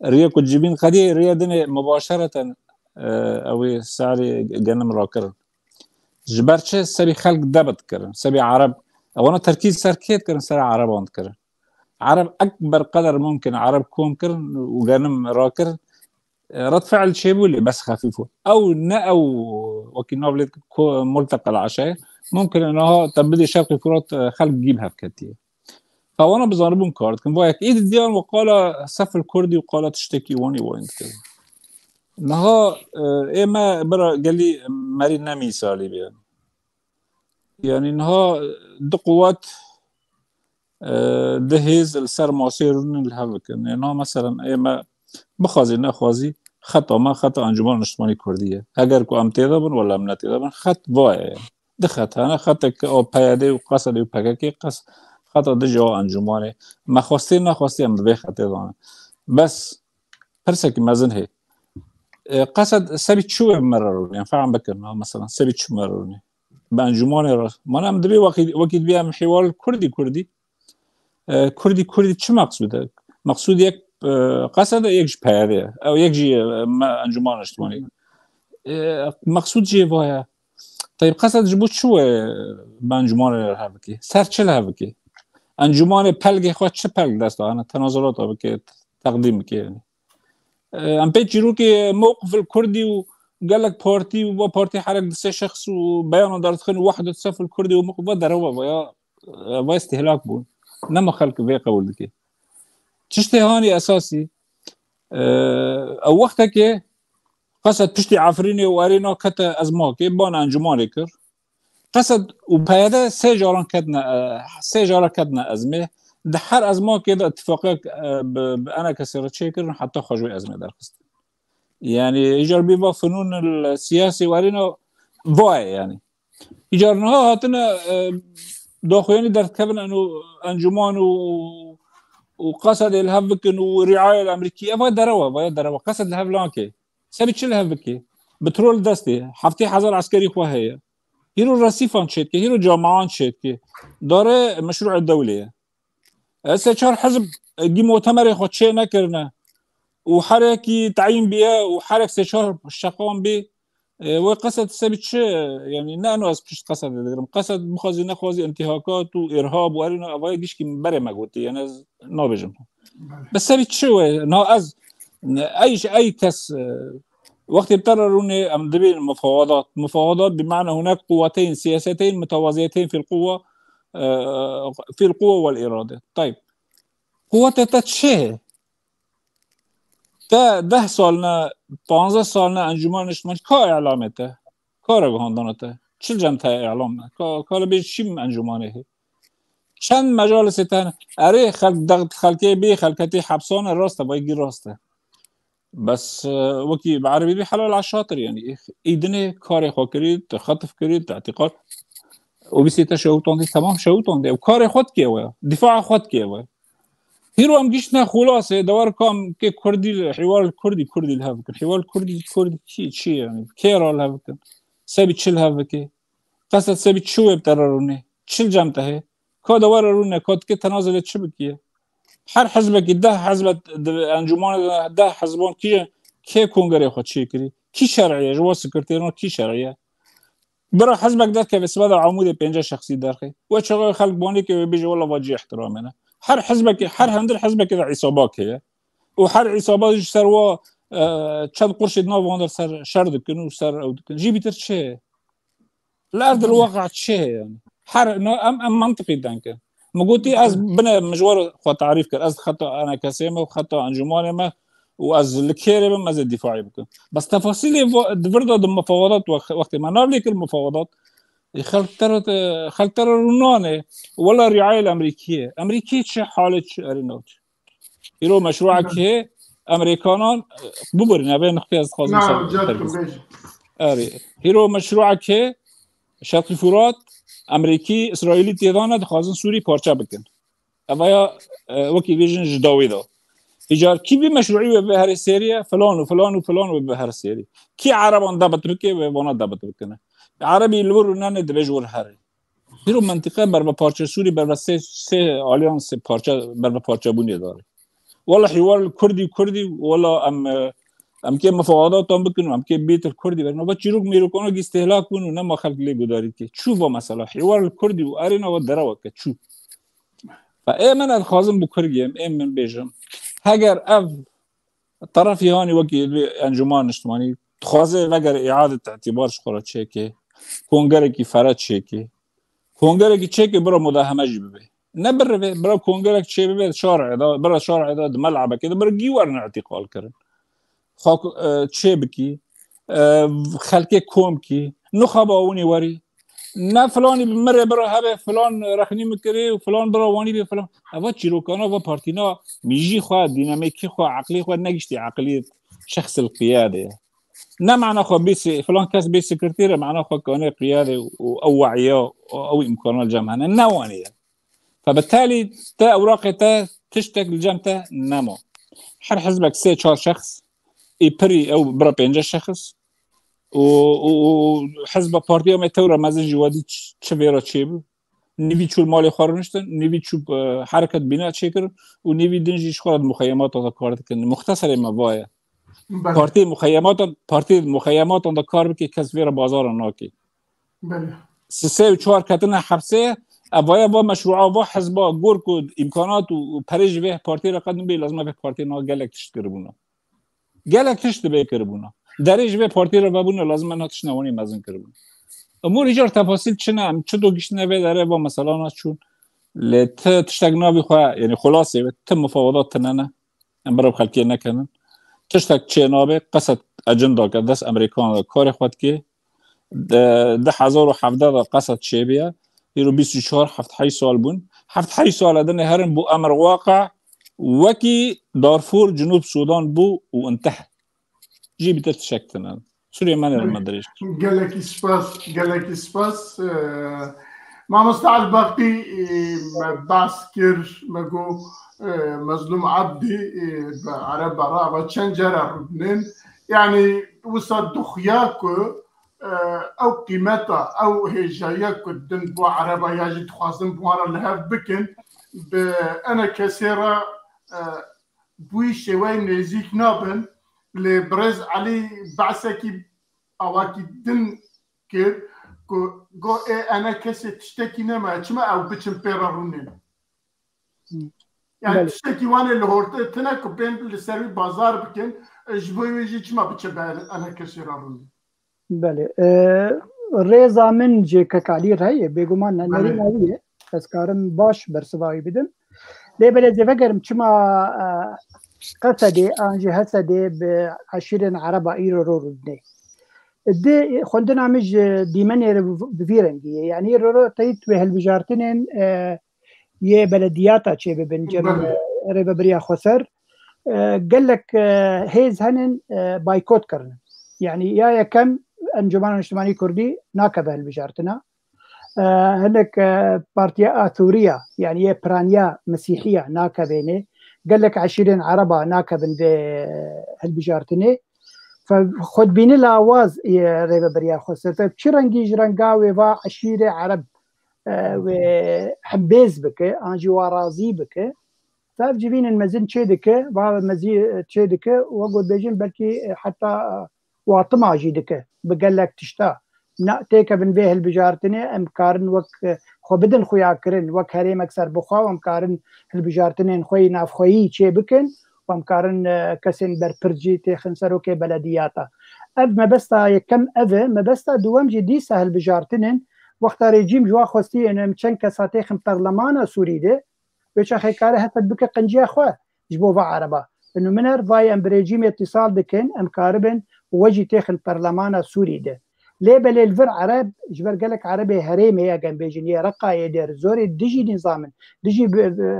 ريا كنت جيبين قدي ريا دني مباشرة او سعري جنم راكرن جبرتش سبي خلق دبت كرن سبي عرب وانا تركيز سركيت كرن سر عرب وانت كرن عرب اكبر قدر ممكن عرب كوم كرن وجنم راكرن رد فعل شيبولي بس خفيفه او وكنا بلد ملتقى العشاء ممكن انها تبدي شرقي فرات خلق جيبها في كتير فوانا بزاربون كارد كان بايك ايد الديان وقال صف الكردي وقال تشتكي واني وانت كده انها اما برا قال لي ماري نامي سالي بيان يعني انها دو قوات دهيز السر معصيرون الهفك انها مثلا اما بخوازي نخوازي خطا انجمن اجتماعی کردیه اگر کو امتیاز بن ولا امنیت بن خط وای دخت انا خطك او پیاده و قصد و پککی خطا د جو انجمن ما خواستی نخواستی ام به خط دانه بس پرسك مازن هي قصد سبي شو مرروني يعني فعلا بكرنا مثلا سبي شو مرروني بانجمن ما انا مدري وقت بيها محور كردي چه مقصوده مقصود یک قصد یک پیاده او یک جی انجمن اجتماعی مقصود جی وای طيب قصد جبوت شو بانجمن هاوکی سر چه هاوکی انجمن پلگ خود چه پلگ دست انا تنازلات ها که تقدیم که ام پیچرو که موقف الكردي وقال لك بارتي وبارتي حرك سه شخص وبيان دارت خن واحد صف الكردي وموقف دروا ويا استهلاك بون نما خلق في قول دكي تشتي هاني اساسي او وقتك قصد تشتي عفريني وارينا كتا ازماك بان انجمان كر قصد وبهذا سجاران كدنا ازمه ده هر ازمه كده اتفاقك انا كسر تشيكر حتى خرجوا ازمه در قصد يعني يجر بيبا فنون السياسي وارينا فاي يعني يجرناها هاتنا داخلين در كبن انه انجمان وقصد الهفكن ورعايه الامريكيه فاي دروا قصد الهفلانكي سبي تشل هفكي بترول دستي حفتي حزر عسكري خو هي هيرو رصيفان شيت هيرو جامعان شيت داره مشروع الدوليه هسه شهر حزب جي مؤتمر خو تشي نكرنا وحركي تعيين بيها وحرك سشهر الشقام بي وقصد سبتش يعني نانو از پیش قصد مخازي نخوازي انتهاكات وارهاب وارينا اباي گيش كي بري ماغوتي يعني نابجم بس سبي تشوي نو از اي كس وقت ابترروني ام دبي مفاوضات بمعنى هناك قوتين سياسيتين متوازيتين في القوة والإرادة. طيب قوة تتشه تا 10 سالنا 15 سالنا انجمن اجتماعی کا اعلامته کار گهاندانته چه جمعه اعلام کار به چی انجمنه چند مجالس تن اره خلقی بی خلقتی حبسان راسته بايجي راسته بس وكي بعربي بحلال على الشاطر يعني ايدني كاري خو كريد خطف كريد اعتقال وبسيت شوطون دي تمام شوطون دي وكاري خود كيوا دفاع خود كيوا هيرو ام جيشنا خلاصه دور كام كي كردي الحوار الكردي الهافك الحوار الكردي شي يعني كيرا الهافك سبي تشل هافك قصد سبي تشوي بترروني تشل جامته كو دور رونه كود كي تنازل تشبكيه هر حزبك ده حزب انجمان ده حزبان كي كونغري خود شي كري كي شرعيه جو سكرتيرون كي شرعيه برا حزبك ده كيف اسمه عمود 5 شخصي داخل وشغل خلق بوني كي بيجي والله واجي احترامنا هر حزبك هر هندر حزبك كذا عصابات هي وحر عصابات سروا تشد قرش دنا وندر سر شرد كنو سر او جيبي ترشي الارض الواقع تشي يعني حر ام منطقي دانك مقولتي از بنا مجوار خو تعريف كر از خطا انا كسيمه وخطا انجمانه ما واز الكيرب ما زاد دفاعي بكم بس تفاصيل دفرد المفاوضات وقت ما نابليك المفاوضات خلق ترى رونانه ولا الرعايه الامريكيه شي حاله ارينوت يرو مشروعك هي امريكانان ببرنا بين اختيار خازن اري هيرو مشروعك هي شرق فرات امريكي اسرائيلي تيدانه خازن سوري پارچه بكن اویا وكي فيجن جداوي دو ايجار كي بمشروعي بهر سوريا فلان وفلان وفلان وبهر سوريا كي عربان ضبط بكي وانا ضبط بكنه عربي لورنان دبجور هر هیرو منطقه بر پارچه سوری بر سه آلیانس پارچه بر پارچه بونی داره والله حوار کردی والله ام که مفاوضات هم بکنم ام که بیت الکردی برنو با چیروک میروکانو کی استهلاک کنو نه ما خلق لی گدارید که چو با مثلا حوار کردی و ارینا و دروا که چو فایمن الخازم بکرگیم ایمن بیجم اگر اف طرفی هانی وکی انجمان اجتماعی خوازه اگر اعاده اعتبارش خورا چه که کنگره کی فرات چه که کنگره کی چه که برا مداهمه جی ببه نه برا کنگره کی چه ببه شارع دا برا شارع دا ملعبه که برا گیوارن اعتقال کرن خاک چه بکی خلقه کوم کی نخبه اونی وری نه فلانی بمره برا هبه فلان رخنی مکره و فلان برا وانی به فلان اوا چیروکانا و پارتینا میجی خواه دینامیکی خواه عقلی خواه نگشتی عقلی شخص القياده نه معنى خو بيس فلان كاس بيس سكرتير معنى خو كونه قياده او وعيه او امكانات الجامعه نوانيه فبالتالي تا اوراقته تشتك الجامعه نمو حر حزبك سي 4 شخص بري او برا 5 شخص وحزب بارتي ما تورا مازن جوادي تشفيرا تشيب نيفي تشو المالي خارنشتن نيفي تشو حركه بناء تشكر ونيفي دنجي شخرد مخيمات تذكرت كن مختصر موايا پارتی مخیمات اند کار بکی کسبیر بازار ناکی بله سه و 4 کتن حبسه اوایل با مشروع با حزب گور کو امکانات و پرج به پارتی را قدم به لازمه به پارتی نا گلکش کربونا گلکش به کربونا درج به پارتی را ببونه لازمه ناتش نوانی مزن کربونا امور ایجار تفاصیل چنه چه دو گشتنه به داره با مثلا چون لت تشتغنا بخو یعنی خلاصه تم مفاوضات تننه امبر خلکی نکنن تشتك چنابه قصد اجندا که دست امریکان کار خود که 10,017 قصد شبیه یرو 24 7 سال بون 7 سال دن هرن بو امر واقع وكي دارفور جنوب السودان بو وانتهى جيب تشكتنا سوريا ما المدريش قالك سباس ما مستعد باقي باسكر مگو مظلوم عبدي عرب رابع شنجرة ربنين يعني وصل دخياكو او قيمتها او هجاياكو الدن بو عربة يجي تخاصم بوارا لهاف بكن انا كثيرة بوي شوي نزيك نابن لبرز علي بعسكي اواكي دن كير go انا كسي تشتكي نما چما او بچم بيرا رونين يعني تشتكي وانا اللي هورتنا كوبين لسروي بازار بكن جبوي ويجي ما بتشبه انا كثير اروني بله رضا من جي كالير هي بيقومان نري ناويه بس كارم باش برسواي بدن ليه بله زي فكر كما قصدي انجي هسدي ب20 عربه ايرو رودني دي خندنا مش ديمني بفيرنجي يعني ايرو تيت بهالبجارتين يه بلدياتا تشي بنجم ريبابريا خسر قال لك هيز هنن بايكوت كرن يعني يا كم انجمان الاجتماعي كردي ناكبه البجارتنا هناك بارتيا اثوريه يعني يه برانيا مسيحيه ناكبيني قال لك 20 عربه ناكبن البجارتني فخد بين الاواز ريبابريا خسر فبشرنجي جرنقاوي با 20 عرب وحبيز بك انجي ورازي بك فبجيبين المزن تشيدك بعض المزي تشيدك وقود بيجين بلكي حتى واطمع جيدك بقال لك تشتا نأتيك بن بيه البجارتني امكارن وك خو بدن خويا كرن وك هريم اكثر بخوا وامكارن البجارتني خوي ناف خوي تشي بكن وامكارن كسن بربرجي تيخن سروكي بلدياتا اب ما بستا يكم افه ما بستا دوام جدي سهل بجارتنين وقت ريجيم جوا خوستي ان مشن كساتي خم برلمان سوري دي وش اخي كاره هفت بك قنجي اخوا جبوبا عربه انه منر فاي ام بريجيم اتصال دكن ام كاربن وجي تيخن برلمان سوري دي ليه بل الفر عرب جبر قالك عربي هريمي يا جنب بيجي رقا يدير زوري ديجي نظام ديجي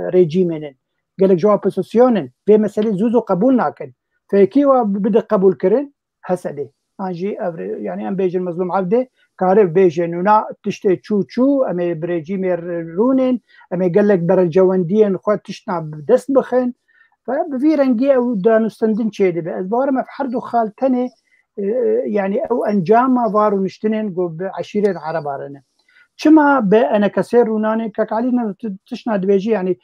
ريجيمين قالك جوا بوزيسيون في مساله زوزو قبول ناكن فكيوا بدا قبول كرن هسدي انجي يعني ام بيجي المظلوم عبده كارب بيجي نونا تشتي تشو امي بريجي ميرونين امي قال لك برجواندين خو تشنا بدس بخن فبفي رنجي او دانستندن شيدي بأزبار ما في حردو خالتني يعني او انجام فارو نشتنين قو ب20 عربارنا كما انا كسير وناني كعلينا تشنا دبيجي يعني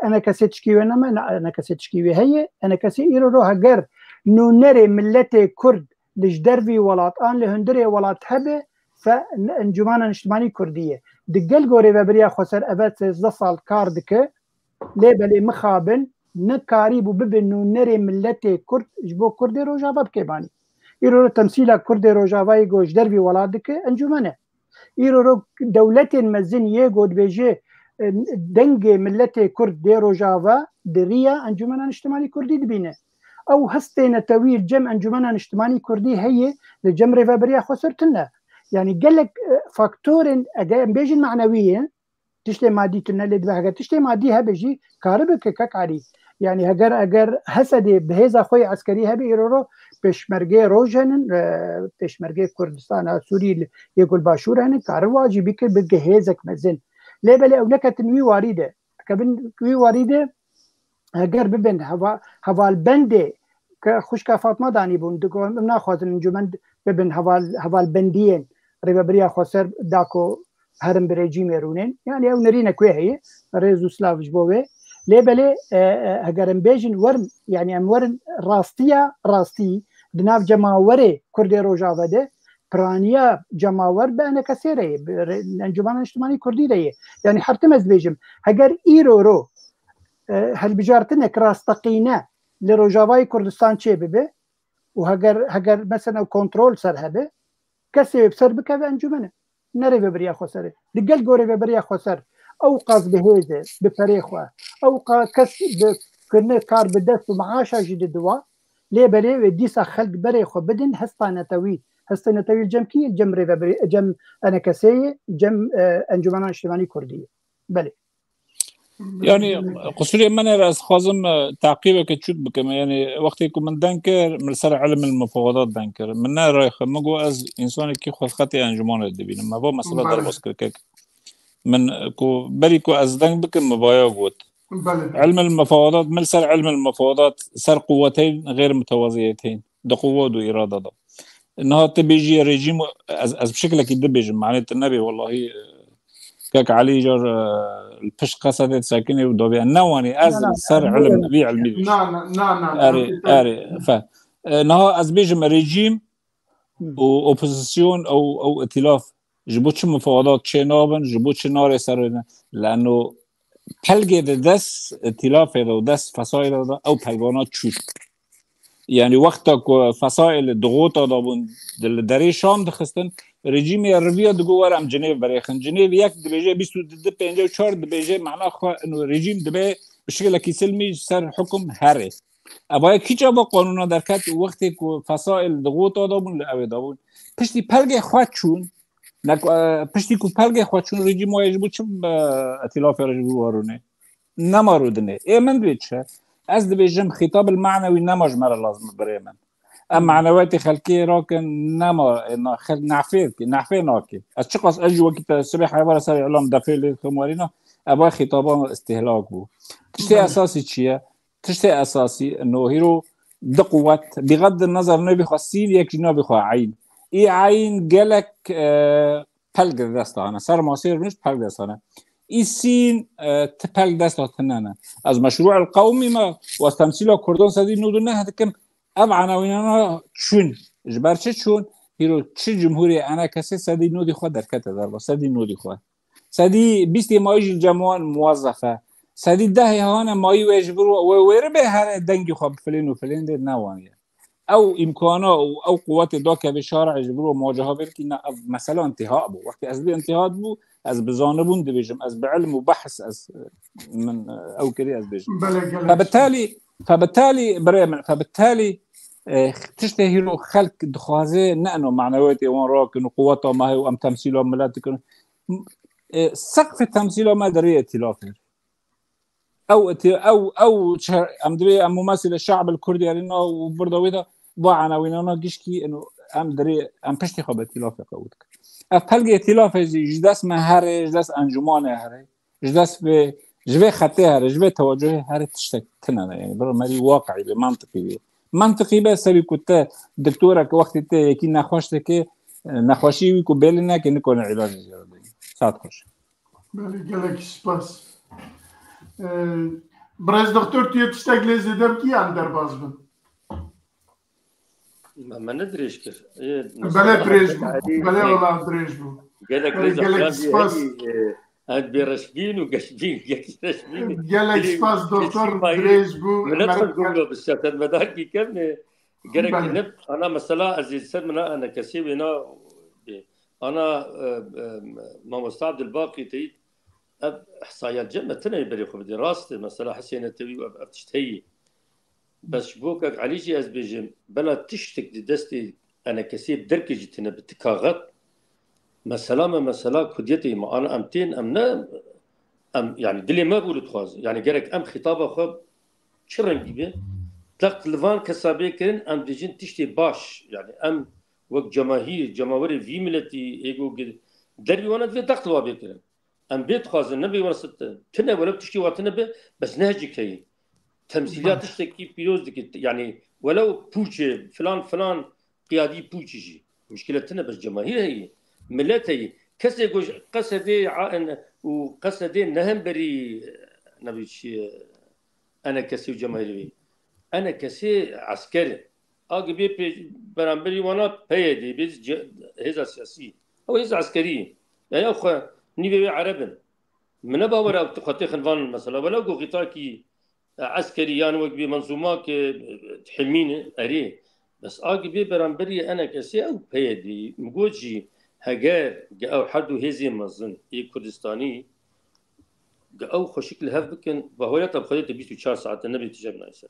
انا كسيت تشكيوي انا كسيت تشكيوي هي انا كسي يرو هجر نو نري ملتي كرد لجدرفي ولات ان لهندري ولات هبه فانجمان اجتماعي كرديه دقل غوري ببريا خسر ابات زصال كاردك ليبلي مخابن نكاري ببن نو نري ملتي كرد جبو كردي روجافا بكيباني يرو تمثيل كردي روجافا يجو جدرفي ولاتك انجمانه يرو دولة مزن يجود بيجي دنج ملتي كرد دي روجافا دريا انجمان اجتماعي كردي دبينه او هستينا تويل جم انجمان اجتماعي كردي هي لجم ريفابريا خسرتنا يعني قال لك فاكتور بيجي معنويا تشتي مادي تنا اللي دبها تشتي مادي بيجي كاربك ككعري يعني اگر هسدي بهذا خوي عسكري هبي يرو بشمرجي روجن بشمرجي كردستان سوري يقول باشور هن كار واجبي بجهازك مزن لا بل اولك تنوي وارده كبن وي وارده اگر ببن هوا البندي كخشكا فاطمه داني بون دكو ناخذ الجمن ببن هوا البنديين ريبابريا خسر داكو هرم بريجي ميرونين يعني او نرينا كوي هي ريزو سلاف جبوه ليبلي هجرن بيجن ورن يعني ام ورن راستي بناف جماوري كردي روجافا ده برانيا جماور بأنا كثيرة الانجمان الاجتماعي كردي ده يعني حرتمز بيجم هجر ايرو هالبجارتنا راستقينا لروجافاي كردستان شي ببه وهجر مثلا كنترول سر هبه كسي بسر بك انجمنه نري ببريا خسر دقل غوري ببريا خسر او قاز بهيزه بفريخه او كس كنا كار بدست معاشا جديد دوا ليه بلي ديسا خلق بريخه بدن هستانتوي الجمكي الجمري ببري جم انا كسي جم انجمان اجتماعي كرديه بلي يعني قصري من راس خازم تعقيبك تشوت بكم يعني وقت يكون من دنكر مرسل علم المفاوضات دنكر من رايخ مگو از انسان کی خود خطی انجمان دبین ما با مسئله در باسکر من كو بريكو أزدن بكم مبايا قوت علم المفاوضات مرسل علم المفاوضات سر قوتين غير متوازيتين ده قوة دو إرادة ده إنها تبيجي ريجيم از بشكل كده بيجي معنى النبي والله كاك علي جار البش قصة ساكنة ودوبي النواني از سر علم بي علمي بيش أري إنها از بيجي ريجيم و اوبوزيسيون او ائتلاف جبوتش مفاوضات چه نابن جبوتش نار سرنا لانه پلگه دست ائتلاف و دست فسایل او پلگانات چود یعنی وقتا که فسایل ضغوط دابون در شام دخستن رژیم رویا دگو ورم جنیو بریخن جنیو یک دبیجه 24 دبیجه معنا خو انه رژیم دبی بشکل کی سلمی سر حکم هره ابا کی جا با قانونا درکت وقتی که فسایل ضغوط دابون او دابون پشتی پلگه خو چون پشتی که پلگه خو چون رژیم واجب چه ائتلاف رژیم وارونه نمارودنه من بیچه از دبیجم خطاب المعنوي نماج مرة لازم بريمن أما معنوياتي خلقية راكن نما نعفير ناكي أشخاص أجوا كتا سبيح عبارة سري إعلام دفعي للخموارينا أبا خطابان استهلاك بو تشتي أساسي چيه تشتي أساسي أنه هيرو دقوات بغض النظر نبي خاصين يك نبي خوا عين إي عين جالك پلگ دستانه سر ماسير مش پلگ دستانه إيسين تبال دستة تنانا از مشروع القومي ما واستمثيله كردون سدي نودنا هتكم أبعنا ويننا شون جبرش شون هيرو تش جمهوري أنا كسي سدي نودي خود دركته ضربة سدي نودي خود سدي 20 مايج الجموان موظفة سدي ده هانا ماي ويجبروا ويربه هذا دنجي خب فلين وفلين ده نوانية أو إمكانه أو قوات داك بشارع يجبروا مواجهة بلكن مثلا انتهاء بو وقت أسبي انتهاء بو از بزانبون دبيجم از بعلم وبحث از من او كري از بيجم فبالتالي تشتهي خلق دخوازه نأنو معنويات ايوان راكن وقواتها ما هي وام تمثيلها ملاتكن سقف تمثيلها ما دري ائتلافه او ام دري ممثل الشعب الكردي علينا وبردويدا باعناويننا جشكي انه ام دري ام پشتي خب ائتلاف قودك پلگ ائتلاف جداس مهره جداس انجمان هره جداس به جوه خطه هره جوه توجه هره تشتك تنانا يعني برای مری واقعی به منطقی به سری کتا دکتوره که وقتی ته یکی نخواشته که نخواشی وی که بیلی نه که نکنه علاج زیاده بگیم ساعت خوش بله گلک سپاس برای دکتر توی تشتک لیزیده بکی اندر باز بند ما ندريش كيف بلا دريج بلا والله دريج بو قالك سباس هاد بيرشبين وقشبين قالك سباس دكتور دريج بو من نقول بالشات المداركي كم قالك نب انا مثلا عزيز سمنا انا كسيبنا انا ما مستعد الباقي تي احصائيات جمع تني بري خو بدي راسته مثلا حسين التوي وابتشتهي بس بوكك عليجي از بيجم بلا تشتك دي دستي انا كسيب دركجي تنا بتكاغت مثلا كديتي ما انا امتين امنا ام يعني دلي ما بقول تخواز يعني جرك ام خطابه خب شرن جيبه تلقت لفان كسابي كرن ام ديجين تشتي باش يعني ام وق جماهير في ملتي ايجو دري وانا في دقت وابي كرن ام بيت خواز النبي ورثت تنا ولا تشتي واتنا بس نهجي كاين تمثيلات تشتكي بيروز ديك يعني ولو بوتشي فلان قيادي بوتشي مشكلتنا بس جماهير هي ملت هي كسي قصدي وقصدي نهمبري نبيش انا كسي جماهيري انا كسي عسكري اجبي برامبري وانا بيدي بيز هذا سياسي او هذا عسكري يا اخو نيبي عربن من باور تخطي خنفان مثلا ولو غيطاكي عسكري يعني وقت بمنظومات تحلمين أريه بس أجي برامبري أنا كسي أو بيدي مجوجي هجار أو حد هزي مزن كردستاني أو خشيك لهف بكن وهو طب خديت 24 ساعة النبي تجمعنا يسار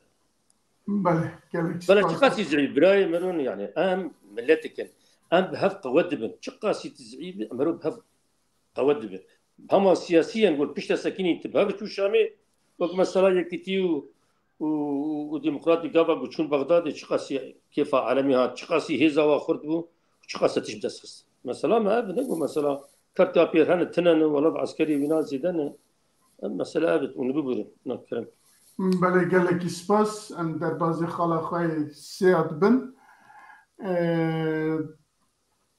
بلا تقاسي زعي براي مرون يعني أم ملتكن أم بهف قودبن تقاسي تزعي مرو بهف قودبن هما سياسيا نقول بيشتا ساكنين تبهف شو شامي وقت مثلا يكتيو وديمقراطي قابا قوشون بغداد تشقاسي كيف عالميها تشقاسي هزا واخرد بو تشقاسي تشبدسخس مثلا ما بنقول مثلا كارتا بير هن تنن ولا عسكري بنا زيدان مثلا ابد ونببر نكرم بله گلکی سپاس ام در بازی خلاخوی سیاد بن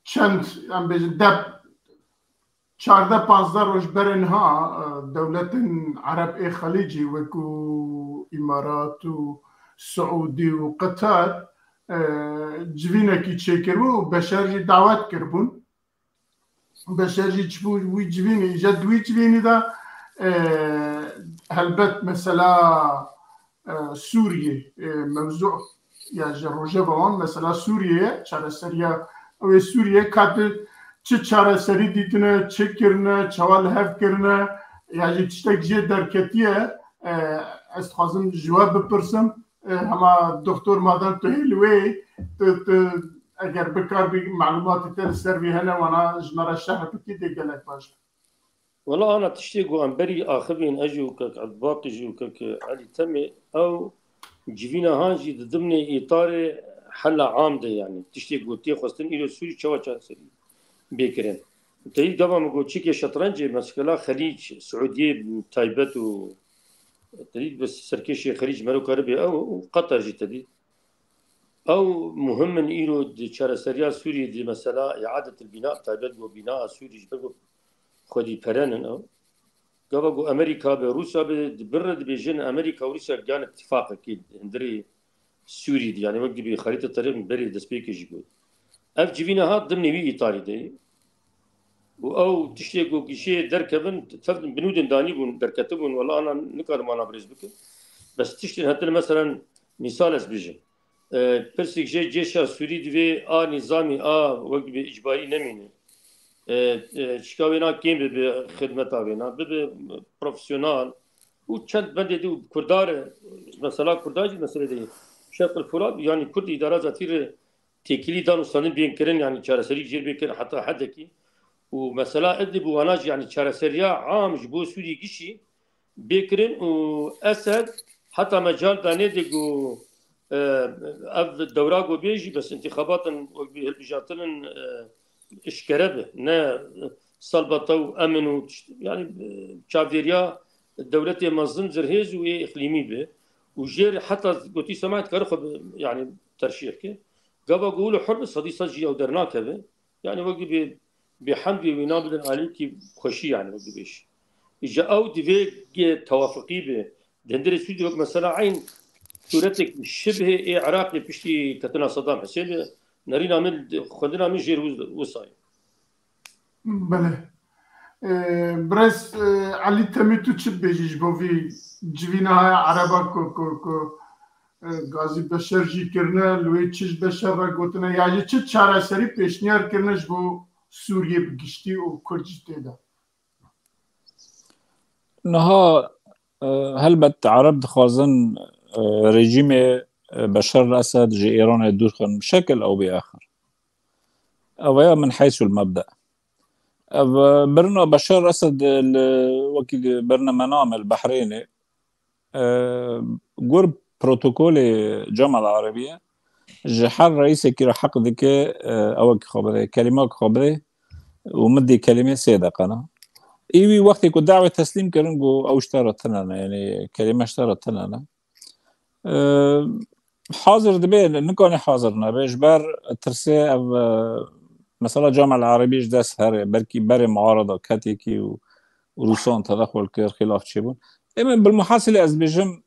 چند ام بیجن دب 14-15 روز برنها دولت عرب خلیجی وکو امارات و سعودی و قطر جوینه کی چکر و بشرجی دعوت کربون بشرجی چبو وی جوینی جد وی جوینی دا هلبت مثلا سوریه موضوع یا جروجه بوان مثلا سوریه چاره سریا و سوریه کات چه چاره سری دیتنه چه کرنه چوال هف کرنه یا جی تشتک جه درکتیه از خوازم جواب بپرسم هما دکتر مادن تو هلوی اگر بکار بی معلومات تر سر بی هنه وانا جمرا شهر بکی دیگلک باش والله أنا تشتيقوا عن بري آخرين أجوا كأطباق جو كعلي تمي أو جيفينا هانجي ضمن إطار حل عام ده يعني تشتيقوا تيخوستن إلى سوري شوا سري بيكرين تريد قبل ما قلت شيء شطرنج مسكلا خليج سعودية تايبت و تريد بس سركيشي خليج مروك عربي أو قطر جي تريد أو مهم من إيرو دي سريا سوري دي مثلا إعادة البناء تايبت وبناء سوري جبرو خودی پرنن او گاوا امریکا به روسیا به برد بیجن امریکا و روسیا گان اتفاق کی هندری سوری دی یعنی وقتی به خریطه طریق بری دسپیک جیگو اف جوینا ها ضمن وی ایطالي دی و او تشتيقو كشي دركبن تفضل بنودن داني بون دركتبون والله انا نقدر ما نبرز بك بس تشتي حتى مثلا مثال اس بيجي برسيك جيشا سوري دي نظامي وقت اجباري نمينه شکاوینا کیم به خدمت آوینا به پروفسیونال و چند بنده دو کردار مثلا کرداجی مثلا دی شرق الفرات yani Kurd idara zatîr tekili dan ustanın bin kirin yani çareseri jir bin kirin hatta haddeki و mesela edli bu anaj yani çareseriya am bu Suriye kişi bekirin و esed hatta mecal dane de go ev devra go beji bes intixabatın ve helbijatının اشكربه نا صلبطو امنوا يعني تشافيريا دولتي منظم زرهيز واقليمي به وجير حتى قلتي سمعت كرخب يعني ترشيح كي قبل قولوا حرب صديقه جي او درناك به يعني وقت بحمد ونابل عليكي خوشي يعني وقت بيش اجا او دي توافقي به دندري سودي مثلا عين صورتك شبه عراقي بشتي كتنا صدام حسين نرينا من خدنا من جير وصاي بله برس علي تميتو تشب بيجيش بوفي جوينا هاي عربا كو غازي بشر جي كرنا لوي تشج بشر را گوتنا يعني چه چاره سري پیشنيار كرنش بو سوريه بگشتي و كردستان دا نها هلبت عرب دخوازن رژیم بشار الأسد جي إيران يدور بشكل أو بآخر أو من حيث المبدأ برنا بشار الأسد وكيل برنا منام البحريني قرب بروتوكول الجامعة العربية جحر رئيس كيرا حق ذكي أو خبره كلمات خبره ومدي كلمة سيدة قنا إيوي وقت كو دعوة تسليم كرنجو أو اشترطنا يعني كلمة اشترطنا حاضر دبي نكون حاضرنا باش بار ترسي مثلا الجامعة العربية جداس هر بركي بري معارضة كاتيكي وروسان تدخل كير خلاف تشيبون اما بالمحاصلة أزبيجم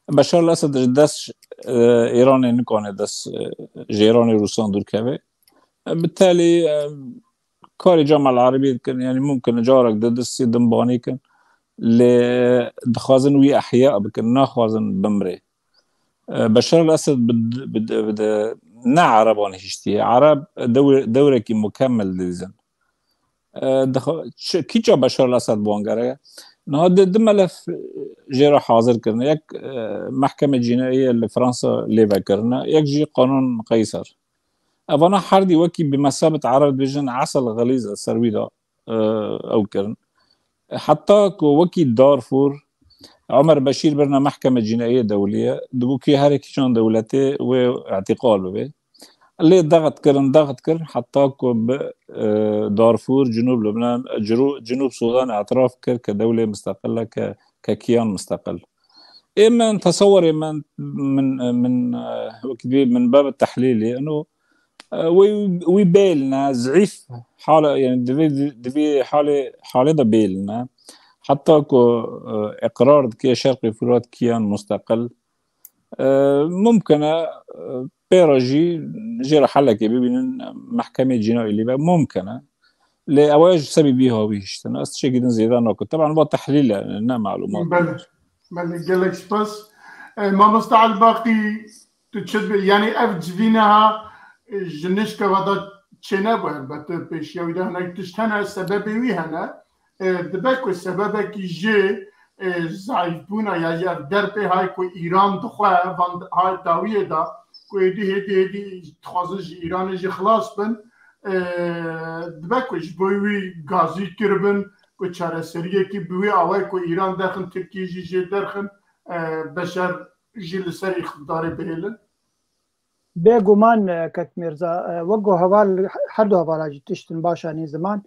بشار الأسد جداس إيراني نكون داس جيراني روسان دور كابي بالتالي كاري الجامعة العربية يعني ممكن جارك ددسي دنباني كان لدخازن وي أحياء بكن ناخوازن بمري بشار الأسد بد نعرب وان هشتي عرب دورة كي مكمل ديزن كي جا بشار الأسد بوانغاريا نهاد دملف جيرا حاضر كرنا يك محكمة جنائية لفرنسا ليفا كرنا يك جي قانون قيصر أفانا حردي وكي بمثابة عرب بيجن عسل غليظة سرويدا أو كرن حتى وكي دارفور عمر بشير برنا محكمة جنائية دولية دبوكي هاريكي شان دولتي واعتقال به اللي ضغط كرن حتى دارفور جنوب لبنان جنوب السودان اعتراف كر كدولة مستقلة ككيان مستقل إما نتصور إما من باب التحليلي إنه ويبالنا زعيف حالة يعني دبي حالة بيلنا حتى كو إقرار كي شرقي فرات كيان مستقل ممكن بيراجي جرى حلك بين محكمة جنائية اللي ممكن لأواج سبب بيها ويشتنا أستشي جدا زيادة ناكد طبعا بقى تحليل لنا معلومات بله گلک سپاس مامۆستا الباقی تو چت یعنی ئەف جوینەها ژنشکە وەدا چێنە بوو هەلبەتە پێشیاویدا هەنێک تشت هەنە سەبەبی وی هەنە دەبێت کو سەبەبێکی ژێ ضعیفبوونە یا دەرپێ های کو ئیران دخوا های داویێدا کو هێدی دخوازن ژ ئیرانە ژی خلاص بن دەبێت کو ژ بۆی وی گازی کردبن کو چارەسەریەکی بوێ ئەوەی کو ئیران دەرخن ترکی ژی ژێ دەرخن بەشەر ژی لەسەر ئیقتیدارێ بهێلن بێگومان کەک میرزا وەگو هەواڵ هەردوو هەواڵاجی تشتن باشانی زمان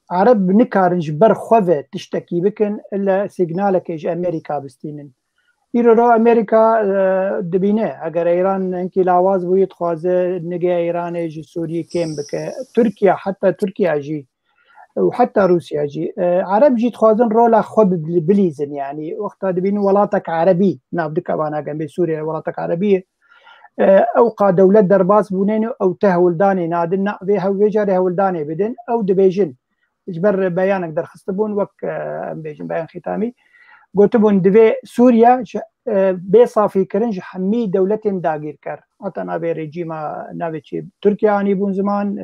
عرب نکارن ji ber xwe tiştekî bikin li signalekê ji Amerîka bistînin. Îro Amerîka dibîne eger Îran hinkî lawaz bûyî dixwaze nigê Îranê ji Sûriyê kêm bike. Tirkiye heta Tirkiye jî û heta Rûsya jî Arab jî dixwazin rola xwe bilîzin yanî wexta dibînin welatek Erebî nav dikevana gembê Sûriye welatek Erebî ew qa dewlet derbas bûnên ew te hewildanê nadin vê vê carê hewildanê bidin ew dibêjin ji ber beyanek derxistibûn wek em bêjin beyan xîtamî gotibûn divê Sûriya bê safîkirin ji hemî dewletên dagîrker heta navê rejîma navê çi Tirkiye anîbûn ziman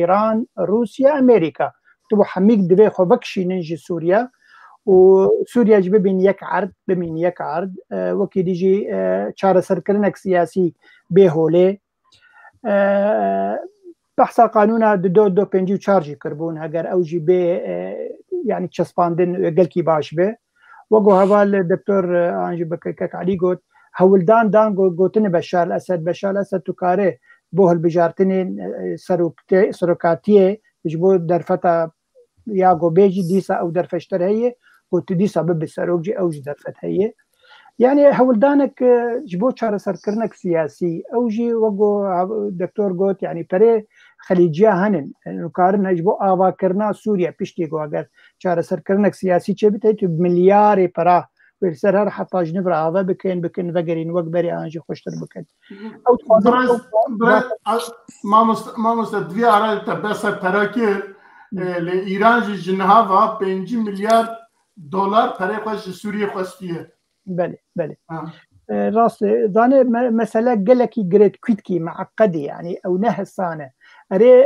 Îran Rûsya Amerîka tu hemî divê xwe vekişînin ji Sûriya û Sûriya ji bibîn yek erd bimîn yek erd wekî dî jî çareserkirinek siyasî bê holê بحثا قانونا دو 254 جی کربون اگر او جی بی یعنی چسپاندن گلکی باش به وگو هوال دکتور آنجی بکک علی گوت هولدان دان گوتن بشار الاسد تو کاره بو هل بجارتنین سروکاتیه جبو درفتا یا گو بیجی دیسا او درفشتر هیه گوت دیسا بب سروک جی او جی درفت هیه يعني هولدانك جبو چاره سرکرنك سیاسی او جی وگو دکتور گوت يعني پره خلیجیا هنن نکارن جبو آوا کرنا سوریا پشتی گو اگر چاره سرکرنك سیاسی چه بیتی تو ملیاری پرا ورسر هر حتی جنبر آوا بکن وگرین وگ بری آنجی خوشتر بکن او ما مستدوی عرال تبسر پراکر لإيران جنهاوا 5 مليار دولار پره خوش سوریه خوستیه بله راست دانه مسألة قلكي جريت كويتكي معقدة يعني أو نهسانة أري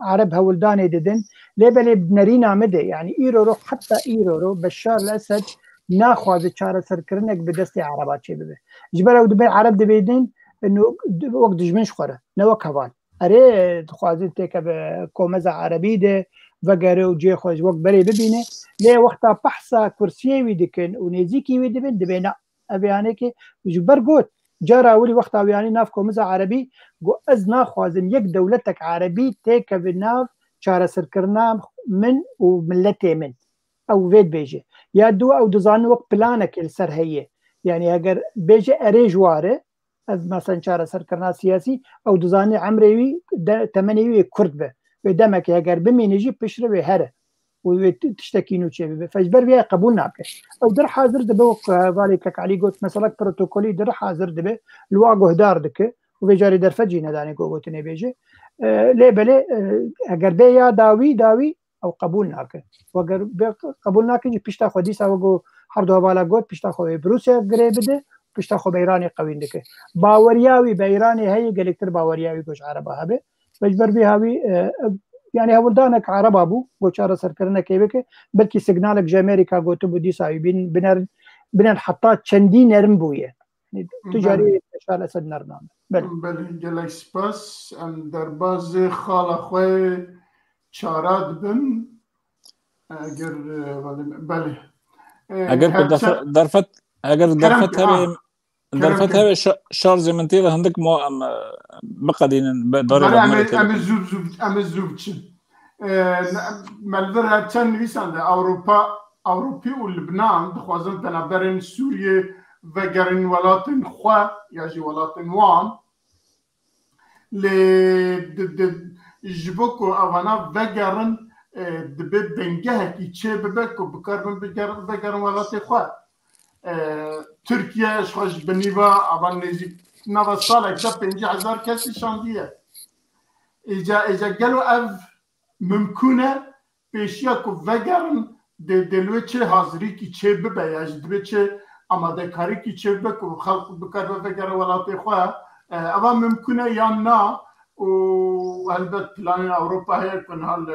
عرب هولداني ددن ليبلي بنرينا مدى يعني إيرو حتى إيرو بشار الأسد ناخذ شارة سركرنك بدستي عربات شيء ببه جبل أو دبي عرب دبيدين إنه وقت جمنش خورة نوك هوال أري تخوازين تيكا بكومزة عربي ده وگره و جه خوش وقت بری ببینه لی وقتا بحثا کرسیه وی دکن و نزیکی وی دبین دبینا اویانه که جبر گوت جارا اولی وقتا اویانه ناف کومزا عربی گو از ناخوازن یک دولتک عربی تیکا بناف چاره سرکرنا من و ملتی من او وید بیجه یا دو او دزان وقت پلانک السر هیه یعنی اگر بیجه اریجواره از مثلا چاره سرکرنا سیاسی او دزان عمریوی تمنیوی کرد به دمك اگر بمینجی پشره به هره و تشتكينو چه به فجبر بیا قبول ناکه او در حاضر دبه والی که علی گفت مثلا پروتکلی در حاضر دبه لواگو هدار دکه و بجاری در فجی ندانی گوت نه بیجه لیبله اگر بیا داوی او قبول ناکه و اگر قبول ناکه پشتا خودی ساوگو هر دو والا گفت پشتا خو بروسیا گری بده پشتا خو ایرانی قوین دکه باوریاوی به ایرانی هی گلکتر باوریاوی گوش عربه هبه مجبر بها يعني هولدانك عرب ابو وشاره سركرنا كيبك بلكي سيجنالك جامريكا غوتو بدي صايبين بنر حطات چندي نرم بويه تجاري شال اسد نرنام بل جلك سپاس ام درباز خاله خو چارات بن اگر بله اگر درفت هذا شارز منطقة عندك ما بقدين بداري ام زوبچن ملبر هرچند نویسنده اوروپی و لبنان دخوازن تنبرن سوریه و گرن ولاتن خوا یا جی ولاتن وان جبوكو أوانا بقرن دبي بنجاه كي تشي ببكو بكرن بقرن ولا تخوا تركيا شخص بنيبا أبان نزيد نوا سالك ده 50,000 كسي شاندية إجا قالوا أف ممكنة بيشياكو بقرن دلوی چه حاضری کی چه ببیاج دبی چه آماده کاری کی چه بکو خلق بکر بفکر ولاتی خواه اما ممکنه یا نه و البته پلان اروپا هی کن حال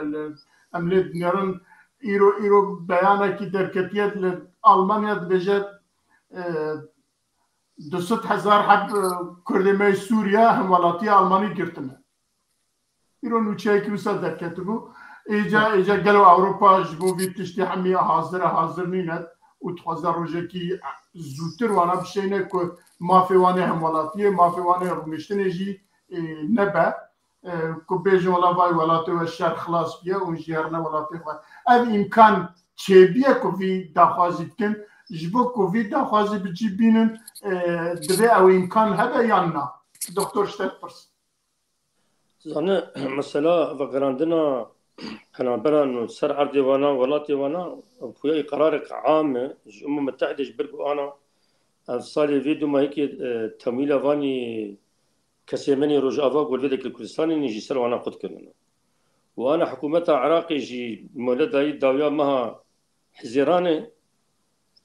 عملیت نرن ایرو بیانه کی در کتیت آلمانیا دبیجت 200,000 حب کردمه سوریا هم ولاتی آلمانی گرتنه ایرو نوچه کی وسط در کتبو ایجا گلو اروپا جبو وی تشتی همی حاضر نیند و تخوازه روژه کی زودتر وانا بشینه که مافیوانه هم ولاتیه مافیوانه رونشتنه جی نبه که بیجن ولا وای ولاتی و شهر خلاص بیه و جیرنه ولاتی خواه او امکان چه بیه که وی داخوازید کن جبو که وی داخوازی بجی بینن دوی او امکان هده یا نه دکتر شتت پرس زانه مثلا وقراندنا پنابران سر عرض وانا ولاتي وانا خويا قرارك عام الامم المتحده جبركو انا الصالي فيديو ما هيك تمويل فاني كسيمني رجافا والفيدك الكردستاني نيجي سر وانا قد كنا وانا حكومتها عراقي جي مولداي داويا مها حزيرانه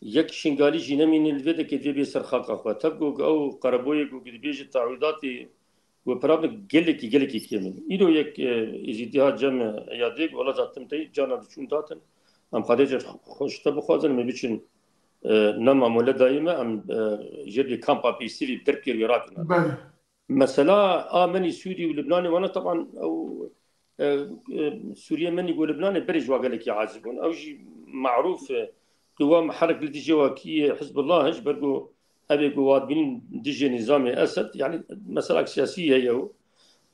يك شنغالي جي نمين الفيدك دي بيسر خلق اخوه تبقو او قربوي جو بيجي تعويضاتي وبرامج جلكي كيمن إيرو يك إزدياد جمع ياديك ولا زاتم تي جانا بتشون داتن أم خارج خوش تبخوازن مبيشن نما مولا دائما أم جري كامبا بي سي في تركيا العراق مثلا مني سوري ولبناني وأنا طبعا أو سوريا مني ولبناني برج واقلك يعذبون أو شيء معروف قوام حركة التجواكية حزب الله هج برجو أبي قوات بين ديجي نظام أسد يعني مسألة سياسية هي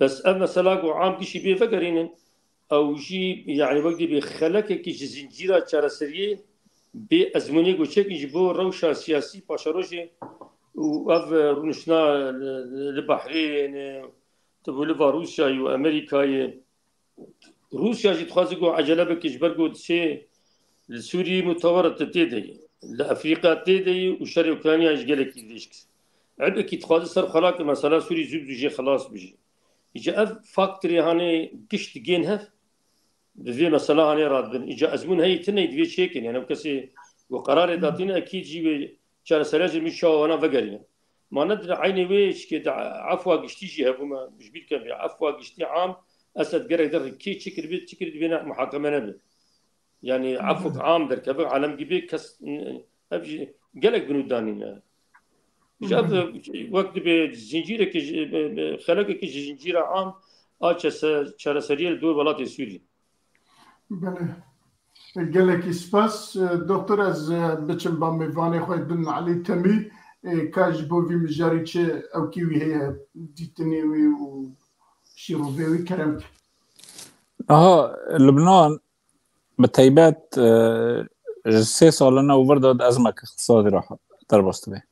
بس أما مسألة عام كشي بيه فقرين أو جي يعني وقت بخلك كي زنجيرة شارسرية بأزمني وشيك يجيبوا روشة سياسي باشروجي وأف رونشنا البحرين تبولي روسيا وأمريكا روسيا جي تخازقو عجلة بكيش برقو سي السوري متورة تتيدي لأفريقيا تيدي وشرق أوكرانيا إجالك يديشكس عندك يتخاذ صار خلاك مثلا سوري زوج بيجي خلاص بيجي إجا أف فاكتوري هاني قشت جين هف بذي مثلا هاني رادبن إجا أزمون هاي تني دوي شيكن يعني وكسي وقرار داتينا أكيد جيبي شار سلاج المشاة وأنا فقرين ما ندري عيني ويش كده عفوا قشتي جي هفوما مش بيت كان عفوا قشتي عام أسد قرر در كي تشكر بينا محاكمة نبي يعني عفوك عام در كبر عالم جيبي كس أبجي قالك بنودانين جاب وقت بزنجيرة خلقك زنجيرة عام شارسرية الدول بلاد سوري. بله قالك سباس دكتور از بچم با میوانه خود دن علی تمی کاج بو وی مجاری چه او کیوی هي دیتنی و شیرووی کرمت. لبنان بتيبات 3 سالنا وبرداد أزمة اقتصادي راح تربصت به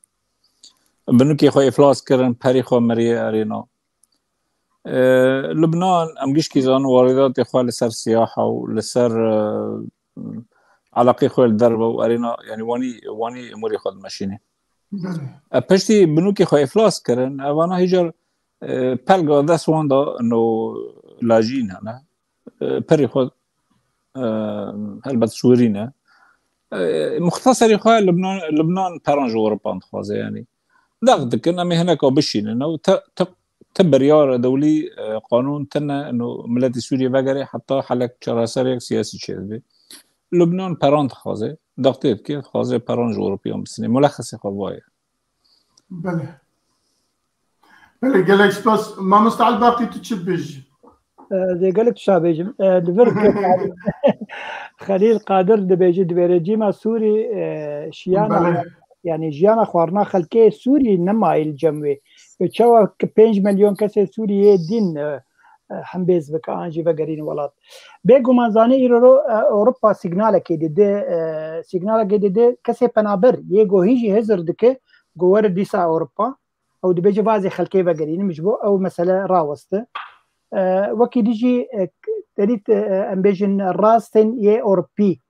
بنوكي خو إفلاس كرن بري خو مريه أرينا لبنان أمجيش كيزان واردات إخوة لسر سياحة ولسر علاقة إخوة الدربة وأرينا يعني واني أموري خود ماشيني بشتي بنوكي خو إفلاس كرن أوانا هيجر بلغا داس واندا إنه لاجين هنا بري خود هلبت سورينا مختصر إخوة لبنان برانج أوروبا انتخوازي يعني ضغط كنا مي هناك وبشين إنه تبريار دولي قانون تنا إنه ملاتي سوريا بقري حتى حلق شراسريك سياسي شيء لبنان بران تخوازي ضغطيت كيف خوازي برانج أوروبي بسنة ملخص إخوة بله قالك سباس ما مستعد باقي تتشبج زي قالك شابيجم دبرك خليل قادر دبيجي دبيرجيما سوري شيانا يعني جيانا خوارنا خلكي سوري نما الجموي تشوا 5 مليون كسي سوري دين حمبيز بك انجي بقرين ولات بيجو مازاني يرو اوروبا سيجنال كده كسي بنابر يجو هيجي هزر دك جوار ديسا اوروبا او دبيجي فازي خلكي بقرين مش بو او مثلا راوسته وكي ديجي تريد امبيجن راستن يه اوروبي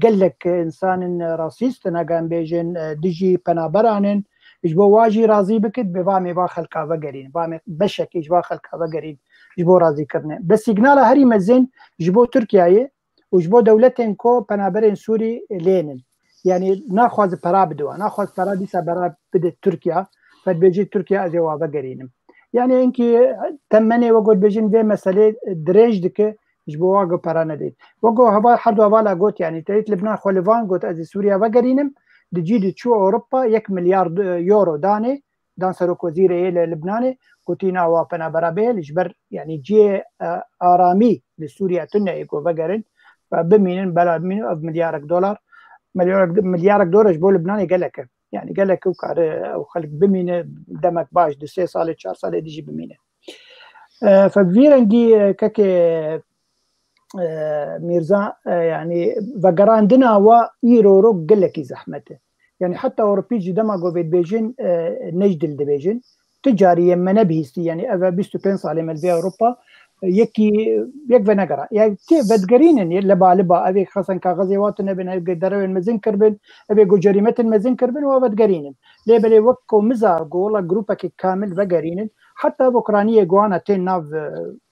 قال لك انسان راسيست انا امبيجن ديجي بنابرانن اجبو واجي راضي بكت بفامي باخل كافا قرين فامي بشك اجبو خل كافا قرين اجبو راضي كرنا بس سيجنال هري مزين اجبو تركيا وجبو دولتين كو بنابرين سوري لينن يعني ناخذ برا بدوا ناخذ برا ديسا برا بد تركيا فبيجي تركيا ازي وابا قرينم يعني انكي تمني وقول بيجين في مسألة دريج دك جبو واقو برا نديد وقو هبا حدو هبالا قوت يعني تريد لبنان خوليفان قوت ازي سوريا بقرينم دجيد تشو اوروبا 1 مليار يورو داني دان سروك وزير لبناني قوتينا وابنا برا بيه لجبر يعني جي آرامي لسوريا تنا يكو بقرن فبمينن بلا مينو بمليارك دولار مليارك دولار جبو لبنان قالك يعني قالك وكار او خلق بمينه دمك باش دو 3 سال 4 سال ديجي بمينه ففيرنجي كاكي ميرزا يعني فقراندنا وإيرورو قلك زحمته يعني حتى أوروبي جدما قوبيت بيجين نجد الدبيجين تجاري يمنا بيستي يعني أفا بيستو بين صالي ملبي أوروبا يكي نقرأ يعني كيف بدقرين لبا أبي خاصة كغزيواتنا بين قدروا المزنكر بين أبي جو جريمة المزنكر بين وبدقرين ليه بلي وكو مزار قولا جروبك كامل بقرين حتى أوكرانية جوانا تين ناف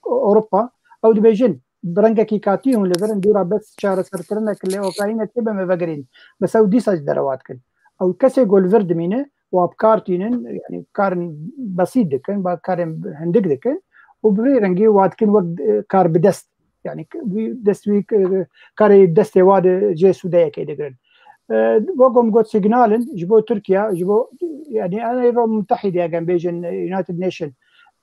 أوروبا أو دبيجين برنجا كي كاتيهم لفرن دورا بس شهر سرترنا كل أوكرانيا تبى مبقرين بس أو دي ساج دروات كن أو كسي قول فرد مينه وابكارتينن يعني كارن بسيط دكن بكارن هندق دكن وبريرنجي وادكن وقت كار بدست يعني دست ويك كاري دست واد جي سوداء كيدقرن وقوم قد سيجنالن جبو تركيا جبو يعني أنا يروم متحدة جنب بيجن يونايتد نيشن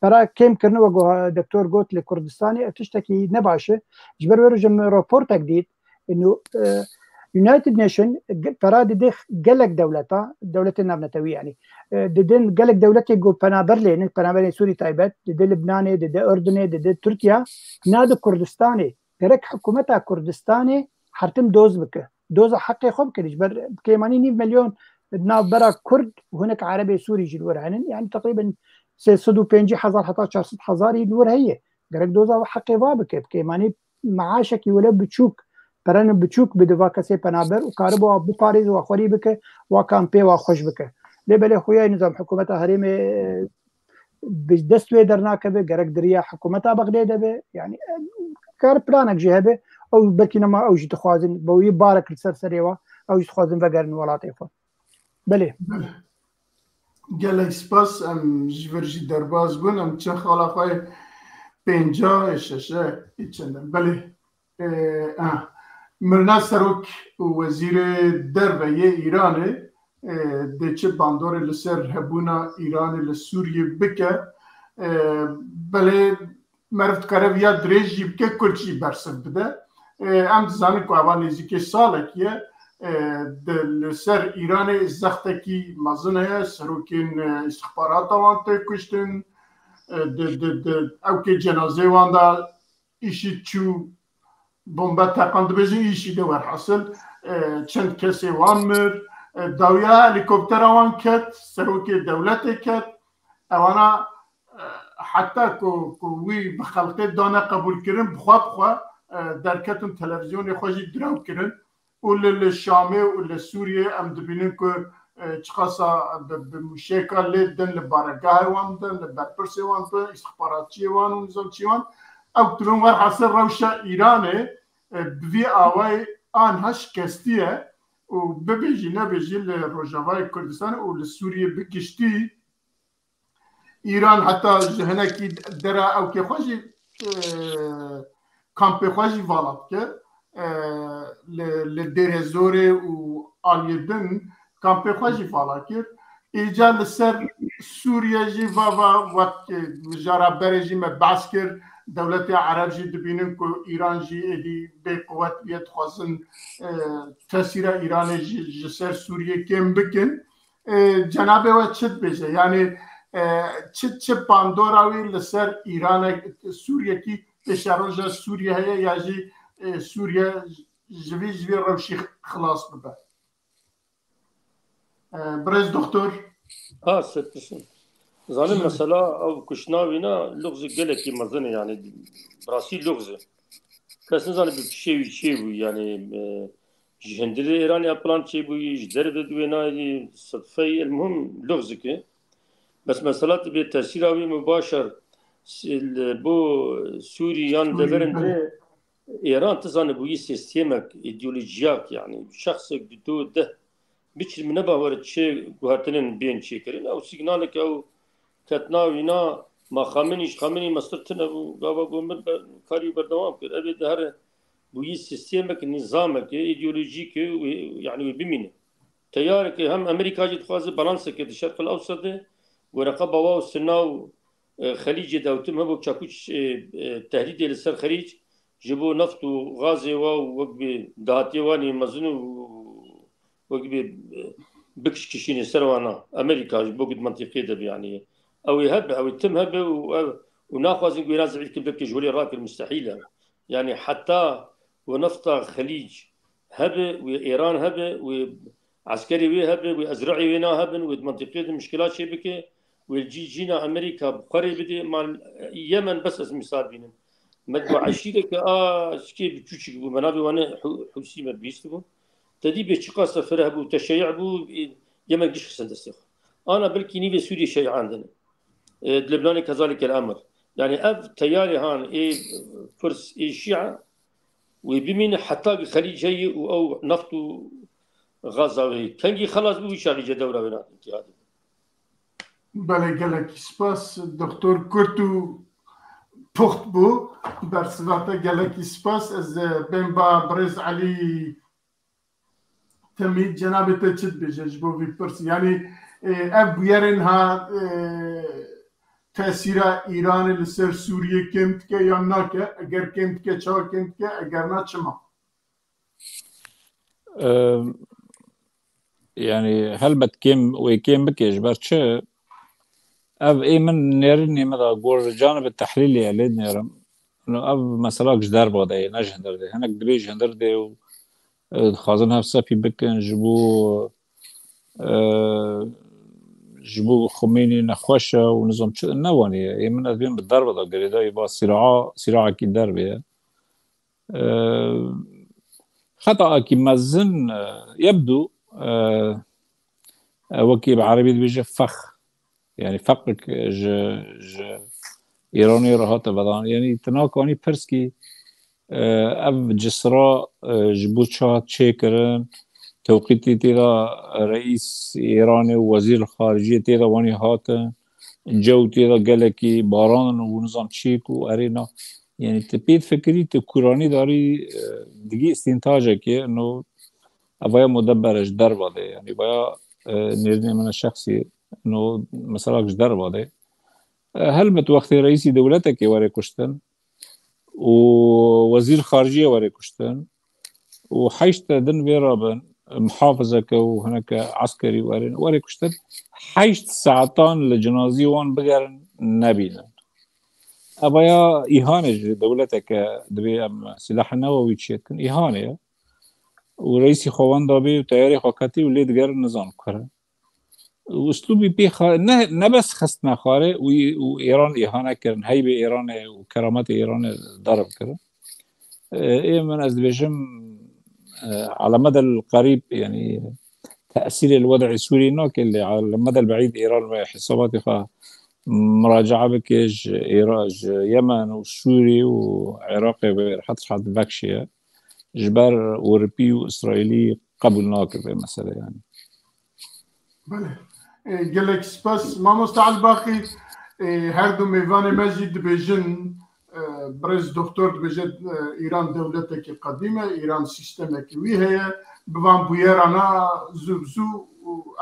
برا كم كرنا وجو دكتور قلت لكردستاني تشتكي نباشة جبر ورجم رابورت جديد إنه يونايتد نيشن برا دخ جلك دولتنا بنتوي يعني ددن جلك دولتي جو بنابرلين بنابرلين سوري تايبت دد لبناني دد أردني دد تركيا نادو كردستاني ترك حكومتها كردستاني حرتم دوز بك دوز حقي خب كليش بر كيماني 9 مليون ناف برا كرد وهناك عربي سوري جلورهن يعني تقريبا 350,000 حتى 400,000 يدور هي قرق دوزا حقي بابك كيماني معاشك ولا بتشوك برن بتشوك بدفا كسي بنابر وكاربو بباريز وخوري بك وكامبي وخوش بك لبلي خويا نظام حكومتها هريمه بدستوي درناك به قرق دريا حكومتها بغداد به يعني كار بلانك جهبه او بلكينما او جي تخوازن بوي بارك السرسريوا او جي تخوازن فقرن ولا طيفه بله گلک سپاس ام جورجی درباز بون ام چه خالا خواه 50 ششه ایچندن بله مرنا سروک وزیر دربیه ایرانه ده چه باندور لسر هبونا ایران لسوریه بکه بله مرفت کاره ویا دریجی بکه کلچی برسف بده ام دزانه که اوان نزیک سالکیه لسر ایران زختکی مزنه سروکین استخبارات وان تکشتن او که جنازه وان دا ایشی چو بمبه تقاند بجن ایشی دور حاصل چند کسی وان مر داویا هلیکوپتر وان کت سروک دولت کت اوانا حتی که وی بخلقه دانه قبول کرن بخوا در کتون تلویزیون خوشی دراو کرن وللشامي ولسوريا ام دبينين كو تشخاصا بمشيكا لدن لبارقاي وان دن لبربرسي وان دن استخباراتي وان ونظامتي وان او تلون ور حاصل روشا ايراني بفي اواي ان هاش كاستيه وببيجي نبيجي لروجافاي كردستان ولسوريا بكشتي ايران حتى هناكي درا او كي خوشي كامبي خوشي فالات لدرزوره و آلیدن کامپی خوشی فالا کرد ایجا لسر سوریا جی وقت جارا برجی مبعث کرد دولت عرب جی دبینن که ایران جی ایدی به قوت بیت خوازن تاثیر ایران جی سر سوریه کم بکن جنابه و چت بشه یعنی چه باندوراوی لسر ایران سوریه کی اشاره سوریه هیا یا جی سوريا جوي روشي خلاص ببا برز دكتور ست زانم مثلا او كشناوينا لغز قلكي مزن يعني براسي لغز كاس نزان بشي شي يعني جهندل ايران ابلان شي بو يجدر دوينا صدفي المهم لغزك بس مثلا بتاثير مباشر بو سوريان دبرنده إيران تزان بوي سيستمك إيديولوجياك يعني شخصك دو ده بيش من نبه ورد شيء قهرتنين بين شيء كرين أو سيجنالك أو كتنا وينا ما خامني مسترتنا وقابا قومن كاريو بردوام كر أبي ده بوي سيستمك نظامك إيديولوجيك يعني بمينه تيارك هم أمريكا جد خواز بالانس كده الشرق الأوسط ورقابة واو سناو خليج داوتم هبو تشاكوش تهديد للسر خليج جبو نفط وغازي وقب دهاتي واني مزنو وقب بكش كشيني سروانا أمريكا جبو قد منطقية ده يعني أو يهب أو يتم هب وناخذ نقول نازل عيد كبك جولي راك المستحيلة يعني حتى ونفط خليج هب وإيران هب وعسكري وهب وأزرعي وينا هب ومنطقية مشكلات شبكة والجينا أمريكا بقري بدي مع اليمن بس اسم مثال بينهم مدبو عشيرك شكي بتشوشك بو منابي وانا حوسي ما بيستبو تدي بيشقا سفره بو تشيع بو يمن قديش خسن دستيخ انا بلكي نيفي سوريا شيء عندنا لبنان كذلك الامر يعني اب تياري هان فرس شيعة وبمين حتى خليج جاي او نفط غازاوي كانجي خلاص بو شاري جدوره بنا انتهاء بله گلک سپاس دکتر کرتو پخت بو در صفات گلک سپاس از بین با برز علی تمید جناب تچد بجش بو وی پرس یعنی اب بیارن ها تأثیر ایران لسر سوریه کمت که یا نه که اگر کمت که چا کمت که اگر نه چما يعني هل بتكيم ويكيم بكيش برشة أب إيه من نيرني ماذا أقول جانب التحليلي على نيرم إنه أب مسألة جدار بغداي نجهندر ده هناك دبيج هندر ده وخازنها في صفي بكن جبو خميني نخوشة ونظام نواني إيه من أذبين بالضربة ده قريدا يبقى صراع كي دربية خطأ كي مازن يبدو وكي بعربي بيجي فخ يعني فقك إيراني رهات بدان يعني تناكاني برسكي أف جسرا جبوت شاهد شكرن توقيتي تيدا رئيس إيراني ووزير الخارجية تيدا واني هاتن جو تيدا قالكي باران ونظام تشيك وأرينا يعني تبيد فكري تكوراني داري دقي استنتاجك انه ابايا مدبرش دربه ده يعني بايا نرني من الشخصي انه مسألة دربه ده هل بتوقت رئيسي دولتك وري كشتن ووزير خارجية وري كشتن وحيشت دن بيرابن محافظك وهناك عسكري وري كشتن حيشت ساعتان لجنازي وان بقر نبينا أبايا إهانة دولتك دبي سلاح النووي تشيتكن إهانة ورئيسي خوان دابي وتياري خاكتي وليد غير النظام كره واسلوبي بيخا نبس خستنا خاري وإيران إهانة كرن هيبة إيران وكرامات إيران ضرب كره إيه من أزبيجم على مدى القريب يعني تأثير الوضع السوري نوك اللي على المدى البعيد إيران حساباتها مراجعة بكيج إيراج يمن وسوري وعراقي حتى حد باكشية جبار أوروبي وإسرائيلي قبل ناكب مثلا يعني بله قالك سباس ما مستعد باقي هردو ميفان مجد بيجن برز دكتور بجد إيران دولتك قديمة إيران سيستمك وهي بفان بويرانا زو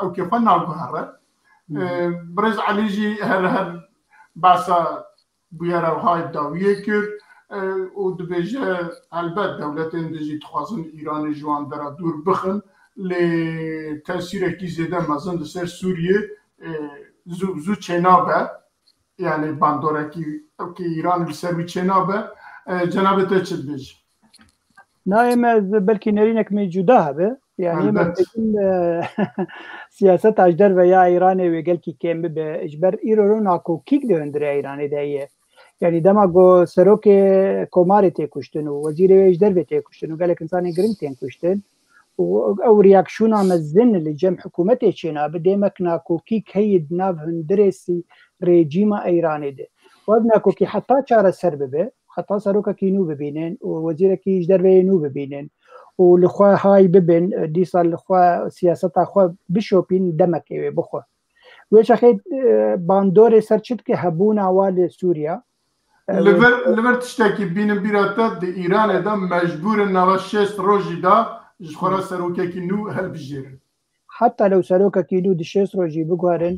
أو كيفنا الظهر برز عليجي هر باسا بيارا وهاي داوية كر ودبيجة البت دولتين دجي تخوازن إيران جوان درا دور بخن لتأثير كي زيدا مازن دسر سوريا زو چنابه يعني باندورا كي إيران لسر چنابه جنابه تشد بيج نايم بلكي نرينك من جداها به يعني ممكن سياسة أجدر ويا إيراني ويقال كي كم بإجبار إيران أكو كيك ده عند إيراني ده يعني دما جو سروك كوماري تكشتنو وزير أجدر بتكشتنو قال لك إنسان جرين تكشتن أو رياكشونا مزن لجمع حكومته شنا بديمك ناكو كيك هيد ناف هندرسي ريجيما إيراني ده وابناكو كي حتى شار السربة حتا سەرۆکەکی نو ببینن و وەزیرێکیش دەربەیە نو ببینن و لەخوا های ببن دیسا لەخوا سیاسەتا خوا بشۆپین دەمەکەوێ بخۆ وێچەخێت باندۆرێ سەرچت کە هەبوو ناوا لە سووریا لەبەر تشتێکی بینم بیراتە د ئیرانێدا مەجبورن ناوە 6 ڕۆژیدا ji xwe re serokekî nû helbijêrin. Heta lew serokekî nû di 6 rojî bigwarin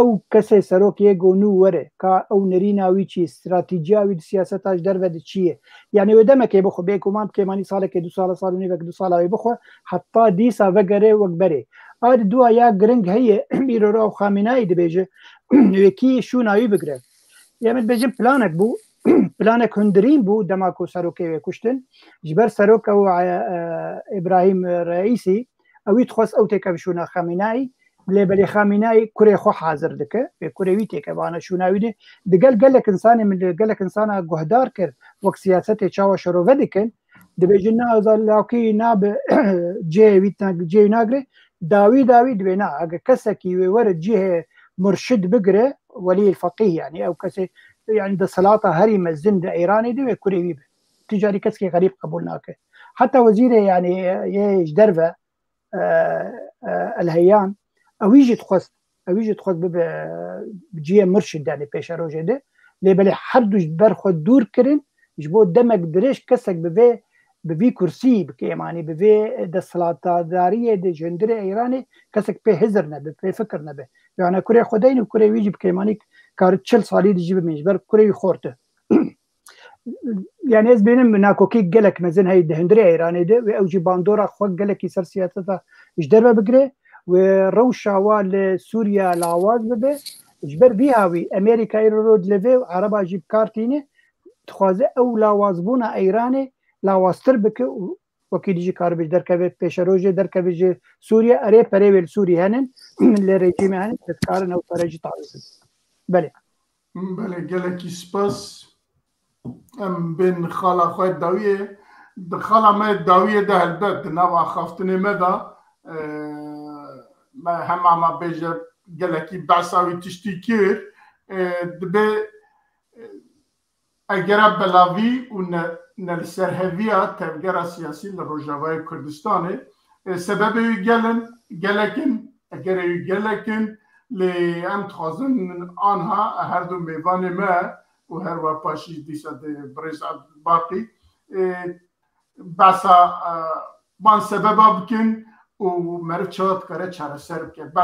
ew kesê serokê got nû were ka ew nerîna wî çi stratîjiya wî di siyaseta ji derve di çi ye. Yani wê demekê bixwe bêguman kêmanî salekê 2 sala sal û nîvek 2 sala wê bixwe heta dîsa vegere wek berê. A duwa ya giring heye îrora û Xameneî dibêje wêkî şûna wî bigire. Ya min bêjim planek bû planek hundirîn bû dema ku serokê wê kuştin ji ber seroka ew İbrahim Reîsî ew wî dixwest ew têke bişûna Xameneî lêbelê Xameneî kurê xwe hazir dike vê kurê wî têke bana şûna wî de digel gelek insanê min gelek insana guhdar kir wek siyasetê çawa şerove dikin dibêjin na zalakî nabe cihê wî nagire dawî dibê na eger kesekî wê were cihê murşid bigire welî feqîh yani ew kesê yani de salata herî mezin de Îranê de wê kurê wî be ticarî keskê xerîb qebûl nake heta wezîrê yani yê ji derve Elheyyan ew jî dixwest bibe ciyê mirşid yani pêşa rojê de lêbelê her du ji ber xwe dûr kirin ji bo demek dirêj kesek bi vê kursî bike yemanî bi vê desthilatdariyê de ji hundirê Îranê kesek pê hizir nebe pê fikir nebe yani kurê xwe deyn û kurê wî jî bike yemanî kar 40 salî dijî bimîn ji ber kurê wî xorte yani ez bênim nakokî gelek mezin heye di hundirê Îranê de wê ew jî bandora xwe gelekî ser siyaseta ji derve bigire wê rewşa wa li Sûriya lawaz bibe ji ber vî hawî Amerîkayê ro dilevê Araba jî bikartîne dixwaze ew lawazbûna Îranê lawaztir bike û wekî dijî karibê derkeve pêşa rojê derkeve ji Sûriya erê perê wê li Sûrî henin li rejîmê henin dikarin ew pere jî tavîzin belê gelekî spas em bên xala xwe dawiyê di xala me dawiyê de helbet di nav axaftinê me da me hema me bêje gelekî behsa wî tiştî kir dibe egera belavî û ne li ser heviya tevgera siyasî li Rojavayê Kurdistanê sebebê wî gelekin egerê wî gelekin lê em dixwazin anha her du mêvanê me û her we paşî dîsa de Birêz Baqî behsa van sebeba bikin û meriv çawa dikare çareser bike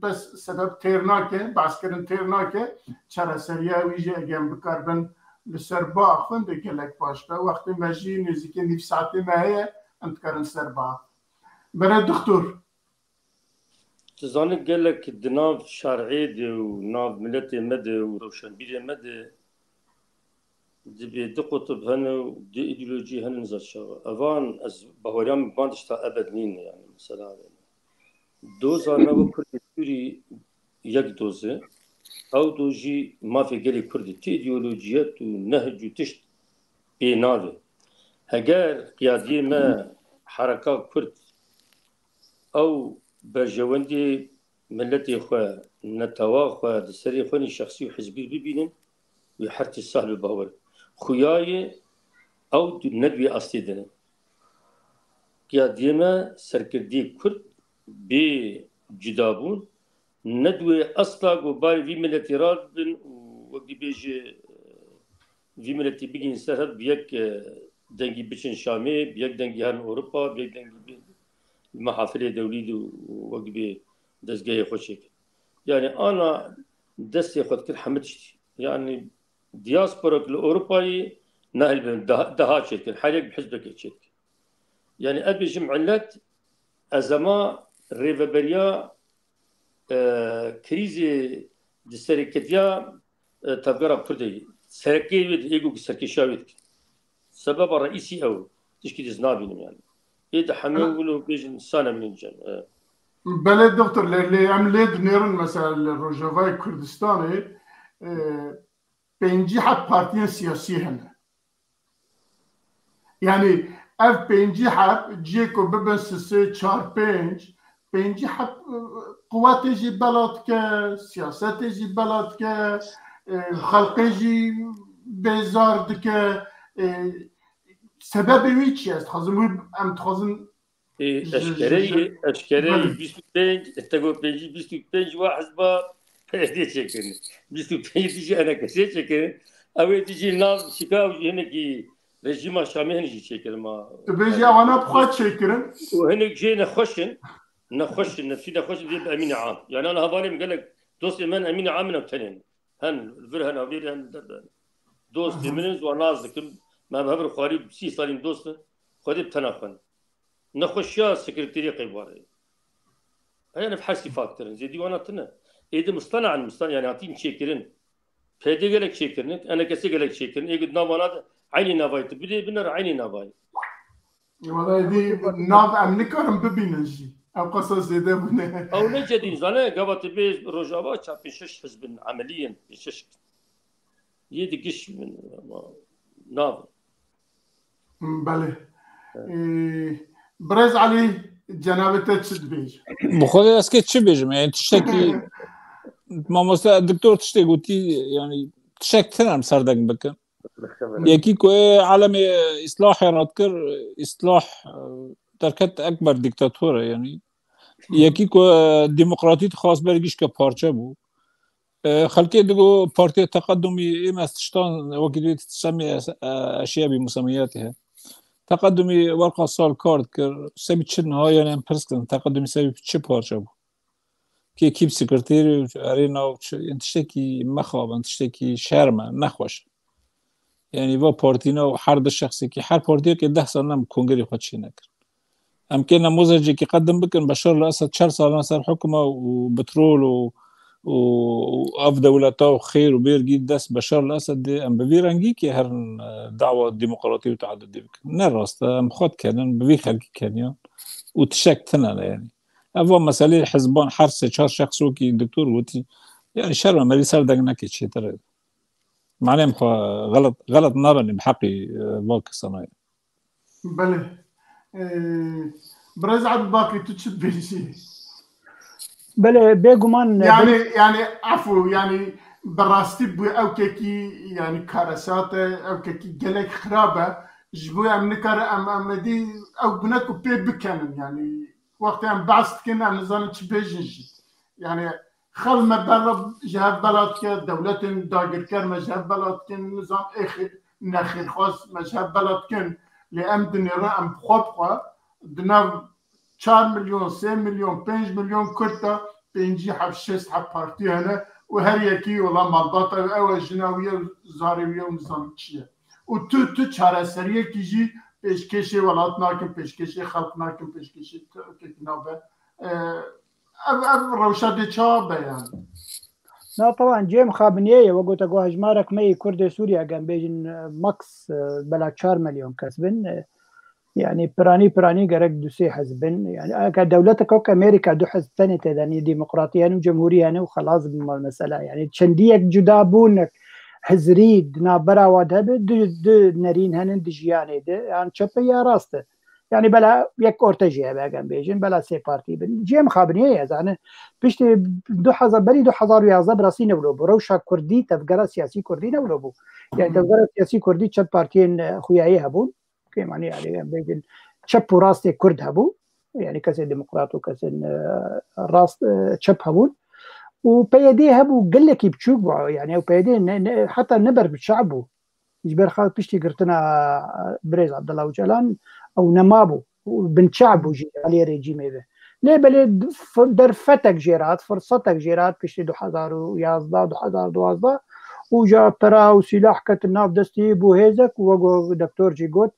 bes sebeb têr nake behskirin têr nake çareseriya wî jî egem bikarbin li ser baxin de gelek baş be wextê me jî nêzîkî nîv saetê me heye em dikarin ser bax bere doktor Tu zanî gelek di nav şerعê de û nav miletê me de û rewşenbîrê me de dibê du qutb hene û du îdeolojî henin zerşava evan ez baweriyan van tişta ebed nîn yani mesela doza me wek Kurdê Sûrî yek doz e ew doz jî mafê gelê Kurdî ti îdeolojiyet û nehc û tişt pê nave heger qiyadiyê me hereka Kurd ew berjewendê milletê xwe netewa xwe di serê xwe nî şexsî û hizbî bibînin wê her tî sehl û bawer xuyayê ew nedwê astê dine qiyadiyê me serkirdiyê Kurd bê cudabûn nedwê asla gobarê vî milletê radibin û wek dibêje vî milletê bigîn ser hev bi yek dengî biçin Şamê bi yek dengî herin Ewropa bi yek dengî محافلê dewlî û wek bê dezgehê xwe çêkir yani ana destê xwe dikir hemû tiştî yani diasporak li Ewropayê nehelbin deha çêkir herêk bi hizbekê çêkir yani ez bêjim millet ezema rêveberiya krîzê di serêketiya tevgera Kurdê serekê wê êgokî serkêşiya wê dikir sebeba reîsî ew tiştî ez nabînim yani İyi de hemû wilo bêjin sana min cem belê doktor lê em lê dinêrin mesela li Rojavayê Kurdistanê pêncî hed partiyên siyasî hene yani ev pêncî hed ciyê ku bibin sê 4-5 pêncî hed quwetê jî bela dike siyasetê jî bela dike xelkê jî بزار دکه سبب وی چی است؟ خواستم ام تخوازن اشکره 25 تگو 25 و حزب پیدا چکن 25 دیجی انا کسی چکن اوی دیجی نام شکاو هنگی رژیم شامی هنگی چکن ما بیشی آوانا بخواد چکن و هنگ جی نخوشن نفسي نخوشن دي بأمين عام يعني أنا هذاني مقال لك دوستي من أمين عام من أبتنين هن الفرهن أولي هن دوستي من ونازكم ما بهبر خواري بسي صارين دوسته خودي بتناخن نخوشيا سكرتيري قيباري هاي أنا بحسي فاكتورن زي ديواناتنا إذا مصطنع عن مصطنع يعني عطين شيكرن فهدي قالك شيكرنك أنا كسي قالك شيكرن إيه قد نافانات عيني نافايت بدي بنر عيني نافاي والله دي ناف أمنكرم ببينجي أو قصص زيادة بنا أو نجدين زانا قبض بيز روجابا شافين شش حزب عمليا شش يدي قش من ناف بله برز علي جنابته تشد بيج بخوده اسكي تشي بيجم يعني تشتكي ما مست الدكتور تشتكي قلتي يعني تشك تنام سردك بكن يكي كو عالم اصلاح يعني اذكر اصلاح تركت اكبر ديكتاتوره يعني يكي كو ديمقراطيه خاص برگيش كبارچه بو خلقي دغو بارتي تقدمي اما استشتان وكيل تسمي اشياء بمسمياتها تقدمي ورقه صال كارد كر سبي تشن هاي يعني برسكن تقدمي سبي تشي بارچه بو كي كيب سكرتيري ارينا انت تشتكي مخاب انت تشتكي شرمه نخوش يعني با بارتينا هر ده شخصي كي هر بارتي كي 10 سال نم كونغري خدشي نكر امكن نموذج كي قدم بكن بشار الاسد 4 سال صار حكمه وبترول وأف دولته خير وبير جيد دس بشار الأسد أم ببيرانجي كي هرن دعوة ديمقراطية وتعدد دي بك نرست أم خد كان ببي خلقي كان وتشكتنا يعني أفوا مسألة حزبان حرسة شهر شخص وكي الدكتور وتي يعني شرم مري صار دقنا كي شيء ترى معناه غلط نابني بحقي باقي صناعي بله برز عبد باقي تشد بيشي بله بيجمان يعني عفو يعني براستي بو او كي يعني كارساته او كي جلك خرابه جبو ام نكر ام دي او بنكو بي بكن يعني وقت ام بعثت كنا نظام تشبيجي يعني خل ما بلد جهه بلد كه دولت داگر كر مجهه بلد كن نظام اخر نخير خاص مجهه بلد كن لام دنيا ام خطوه دنا 4 مليون 3 مليون 5 مليون كرتا بينجي حب 6 حب بارتي هنا وهر يكي والله مالباطة أو جناوية زاروية ونظام تشيه وتو چاره سريه كيجي پیشکشی ولات ناکن پیشکشی خلق ناکن پیشکشی كتنابه روشة چا بيان لا طبعا جيم خابنيه وقلت اقول هجمارك مي كرد سوريا قام بيجن ماكس بلا 4 مليون كسبن يعني براني قرق دوسي حزبن يعني كدولتك او امريكا دو حزب ثاني يعني ديمقراطيه وجمهوريه وخلاص بالمساله يعني تشنديك جدابونك حزريد نابرا ودهب دو نرين هنن دجياني ده يعني شبه يا راسته يعني بلا يك اورتجي باقم بيجن بلا سي بارتي جيم خابنيه يعني بيشتي 2011 براسين ولو بروشا كردي تفقره سياسي كردي ولو يعني تفقره سياسي كردي تشد بارتين خوياي هبون يعني بيجن شبو راستي كرد هبو يعني كسي ديمقراط وكسي راست شب هبون وبيدي هبو قال لك بتشوف يعني وبيدي حتى نبر بشعبه يجبر خالد بيشتي قرتنا بريز عبد الله وجلان او نمابو بنت شعبه جي عليه ريجيم هذا ليه بلد درفتك جيرات فرصتك جيرات بيشتي 2011 وجا ترى وسلاح كتناف دستي بو هيزك وقو دكتور جيغوت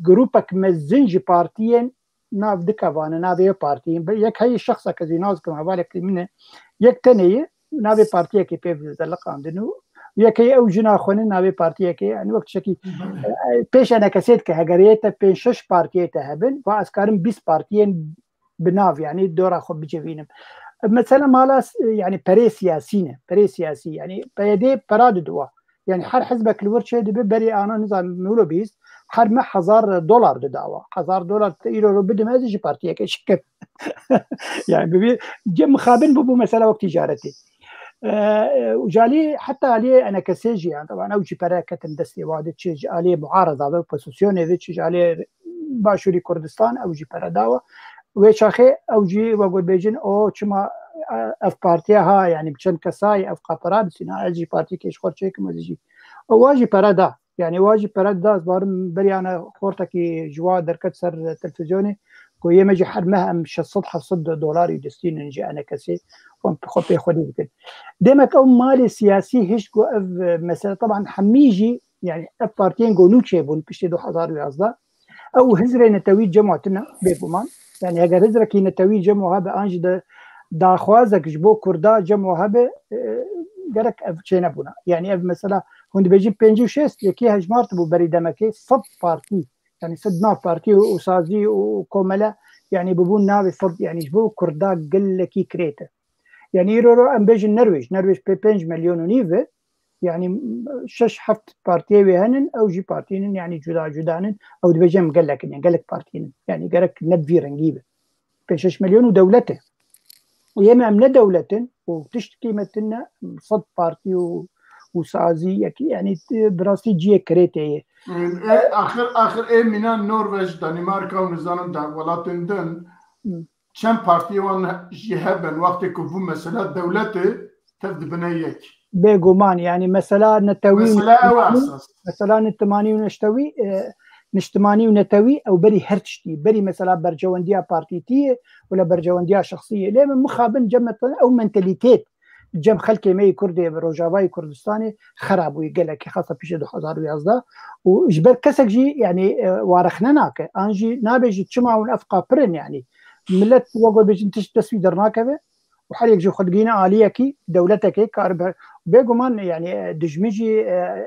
جروبك مزنج بارتيين ناف دكافانا نافي بارتيين يك هي الشخص كزيناز كما بالك منه يك تنيه نافي بارتيه كي بيف زلق عندنو يك هي او جنا خون نافي بارتيه كي يعني وقت شكي بيش انا كسيت كهجريته بين شش بارتيه تهبن واسكارم 20 بارتيين بناف يعني الدور اخو بجفينم مثلا مالاس يعني بري سياسي يعني بيدي براد دوا يعني حر حزبك الورشه بري انا نظام مولو بيس حر ما $1000 دعوه $1000 ايرو بدي ما يجي بارتيه كشكل يعني جم مخابن بو مساله وقت تجارتي وجالي حتى عليه انا كسيجي يعني طبعا اوجي براكه دستي وادي تشي عليه معارضه بوزيسيون تشي عليه باشوري كردستان اوجي براداوا وشاخي اوجي وقول بيجن او كما اف بارتي ها يعني بشن كساي اف قطرات سنا اجي بارتي كيش خورشيك مزجي واجي برادا يعني واجي برادا بارم بري انا خورتكي جوا دركت سر تلفزيوني كوي مجي حرمها ام شصدها $100 يدستين نجي انا كسي وانت خودي كده ديمك او مالي سياسي هيش جو اف مثلا طبعا حميجي يعني اف بارتين جو نوتشي بون بيشتي 2011 او هزري نتوي جمعتنا بيبومان يعني اگر هزري كي نتوي جمعها بانج دا خوازك جبو كردا جمعها ب جرك اف تشينا بونا يعني اف مثلا هند بيجي بينجي شيست يكي هجمارت بو بري دمكي صد بارتي يعني صدنا بارتي وسازي وكوملا يعني ببون ناوي صد يعني جبو كردا قل كي كريته يعني يرو ام بيجي النرويج 5 مليون ونيفه يعني 6-7 بارتي وهنن او جي بارتين يعني جدانن او دبيجي مقلك يعني قالك بارتين يعني قالك نبفي رنجيبه 6 مليون ودولته ويما من دولة وتشتكي متنا صد بارتي وسازي يعني براسي جي كريتي اخر اي منان نرويج دنمارك ونزانم دا ولاتن دن كم بارتي وان جهبن وقت كبو مثلا دولته تبد بنيك بيغومان يعني مثلا نتوي مثلا التماني ونشتوي نجتماني ونتوي او بري هرتشتي بري مثلا برجوانديا بارتيتيه ولا برجوانديا شخصيه ليه من مخابن جمت او منتاليتيت جم خلكي مي كردي بروجافاي كردستاني خراب ويقلك خاصه بيش 2011 وجبر كسك جي يعني وارخناك انجي نابج تشمع ونفقا برن يعني ملت وقول بيج انت تسوي درناكبه وحاليك جو خدقينا آليكي دولتك كارب بيجومان يعني دجمجي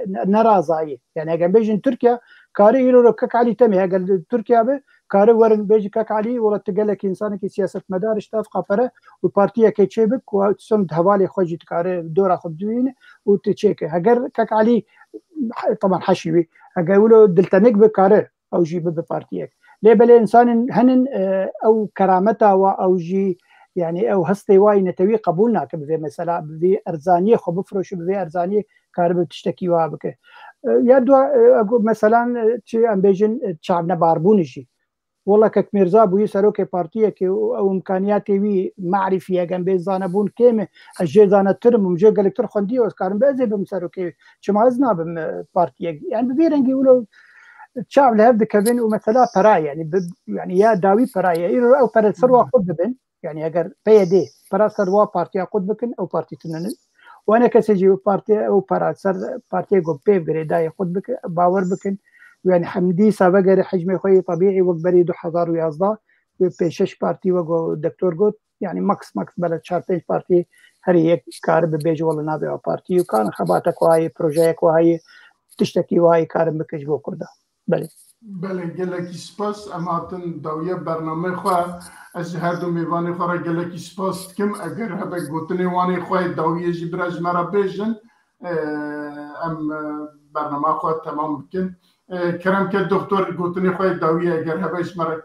نرازاي يعني اگر بيجن تركيا كاري يلو كك علي تمي اگر تركيا به كاري ورن بيجي كك علي ولا تقلك انسان كي سياسه مدار اشتاف قفره وبارتيه كي تشيبك وتسند حوالي خوجي كاري دورا خدوين وتشيك اگر كك علي طبعا حشيوي اگر يقولوا دلتنك بكاري او جي ببارتيك ليه بلا انسان هنن او كرامته او جي يعني او هستي واي نتوي قبولنا كبذي مثلا بذي ارزانيه خو بفرش بذي ارزانيه كارب تشتكي وابك يدو مثلا تشي امبيجن شعبنا باربونجي والله كميرزا بو يسروك بارتيه او امكانياتي وي معرفيه جنب زانبون كيمه اجي زانترم مجي قالك خندي وكارم بازي بمسروك شما ازنا بارتيه يعني بيرنجي يقولوا الشعب لهذا كبن ومثلا براي يعني يا داوي براي او برا سروا قدبن يعني اگر بيدي برا سروا بارتي قد بكن او بارتي تنن وانا كسجي بارتي او برا سر بارتي جو بيف غريدا قد بك باور بكن يعني حمدي سابقه حجمي خوي طبيعي وقبري 2011 بشش بارتي وجو دكتور قلت يعني ماكس بلد شارتين بارتي هري كارب بيجي والله نابع بارتي وكان خباتك وهاي بروجيك وهاي تشتكي وهاي كارب بكش بو كردا بله گلکی سپاس اماتن داویه برنامه خواه از هر دو میوانی خواه را گلکی سپاس کم اگر هبه گوتنی وانی خواه داویه جی براج مرا بیجن ام برنامه خواه تمام بکن کرم که دکتر گوتنی خواه داویه اگر هبه اش مرا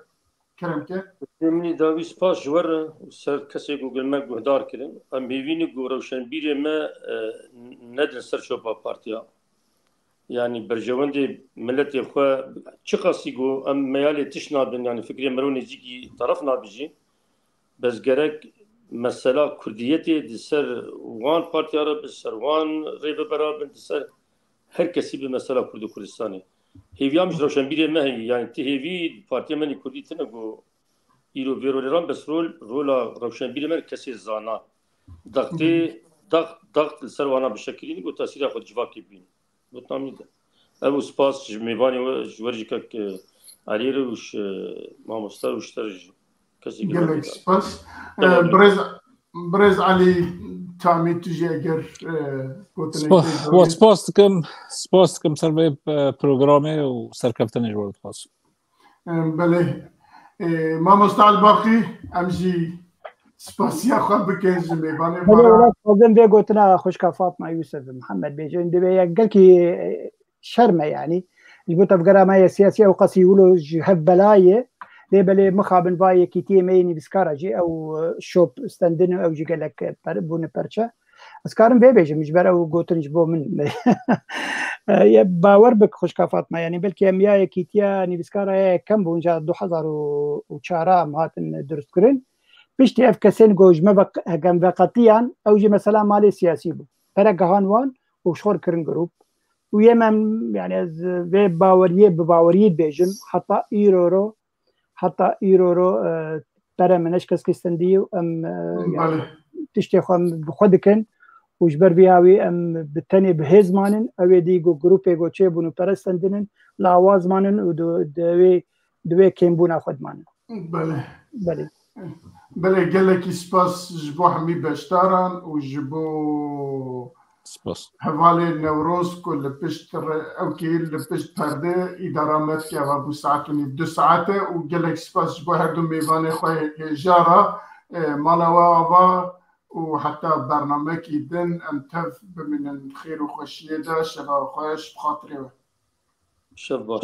کرم که منی داوی سپاس جور سر کسی گوگل ما گهدار کرن ام بیوینی گو روشن بیره ما ندن سر شوپا پارتیا يعني برجواندي ملت يخوا تشخصي جو ام ميالي تشنادن يعني فكري مروني جيكي طرفنا بيجي بس جرك مسألة كرديتي دسر وان بارتي عرب دسر وان ريفا براب دسر هر كسي بمسألة كرد كردستاني هيفيا مش روشن بيري ما هي يعني تهيفي بارتي مني كردي تنقو يرو فيرو ليران بس رولا روشن بيري من كسي زانا ضغط السروانا بشكل يقول تأثير أخذ جواكي بين بطنامي ده أبو سباس جميباني وجورجي كك عليرو وش ما مستر وش ترج كسي جالك سباس برز علي تعمي تجي أجر سپاس کم سر به پروگرامه و سرکفتن جوړ خاص بله ما مستعد باقي امشي سپاسیا خواب بکن جمیبانه بارا بودن بیا گوتنا خوشکا فاطمه یوسف محمد بیجن دبی قال كي شرمه يعني البوت بقرا ما سياسيه وقصي يقولوا جهب بلايه ليبل مخابن باي كي تي ميني بسكاراجي او شوب ستاندن او جي قال لك بون برشا از کارم بێژم میژبەرە و گوتنج بۆ من باوەڕ بک خوشکا فاتمە یعنی بەلکی ئەمیایەکی تیا نویسکارە کەم بوو اونجا 2004 هاتن دروستکردن پشتی ئەف کەسێن گۆژمە هەگەم بەقەتیان ئەوژی مەسەلا مالی سیاسی بوو پەرە گەهانوان و شخۆرکردن گروپ و ئێمە یعنی ئەز بێ باوەریە بباوەریت بێژم حتا ئیرۆرۆ بەرە منەش کەسکستندی و ئەم تشتێ بخۆ دکن و ji ber vî awê em bi tenê bi hêzmanin ew ê dî grupê goçê bûn û perestendinin li awazmanin û di wê kêmbûna xwe dmanin. Belê gelekî spas ji bo hemî beşdaran û ji bo hevalê Newroz ku li pişt ewkê li pişt perdê îdara Metkewa bû saetunî 2 saete û gelek spas ji bo her du mêvanê xwe hêjara mala we ava و حتی برنامه کی دن ام تف بمینن خیر و خوشیه دا شبا خوش بخاطره شب باش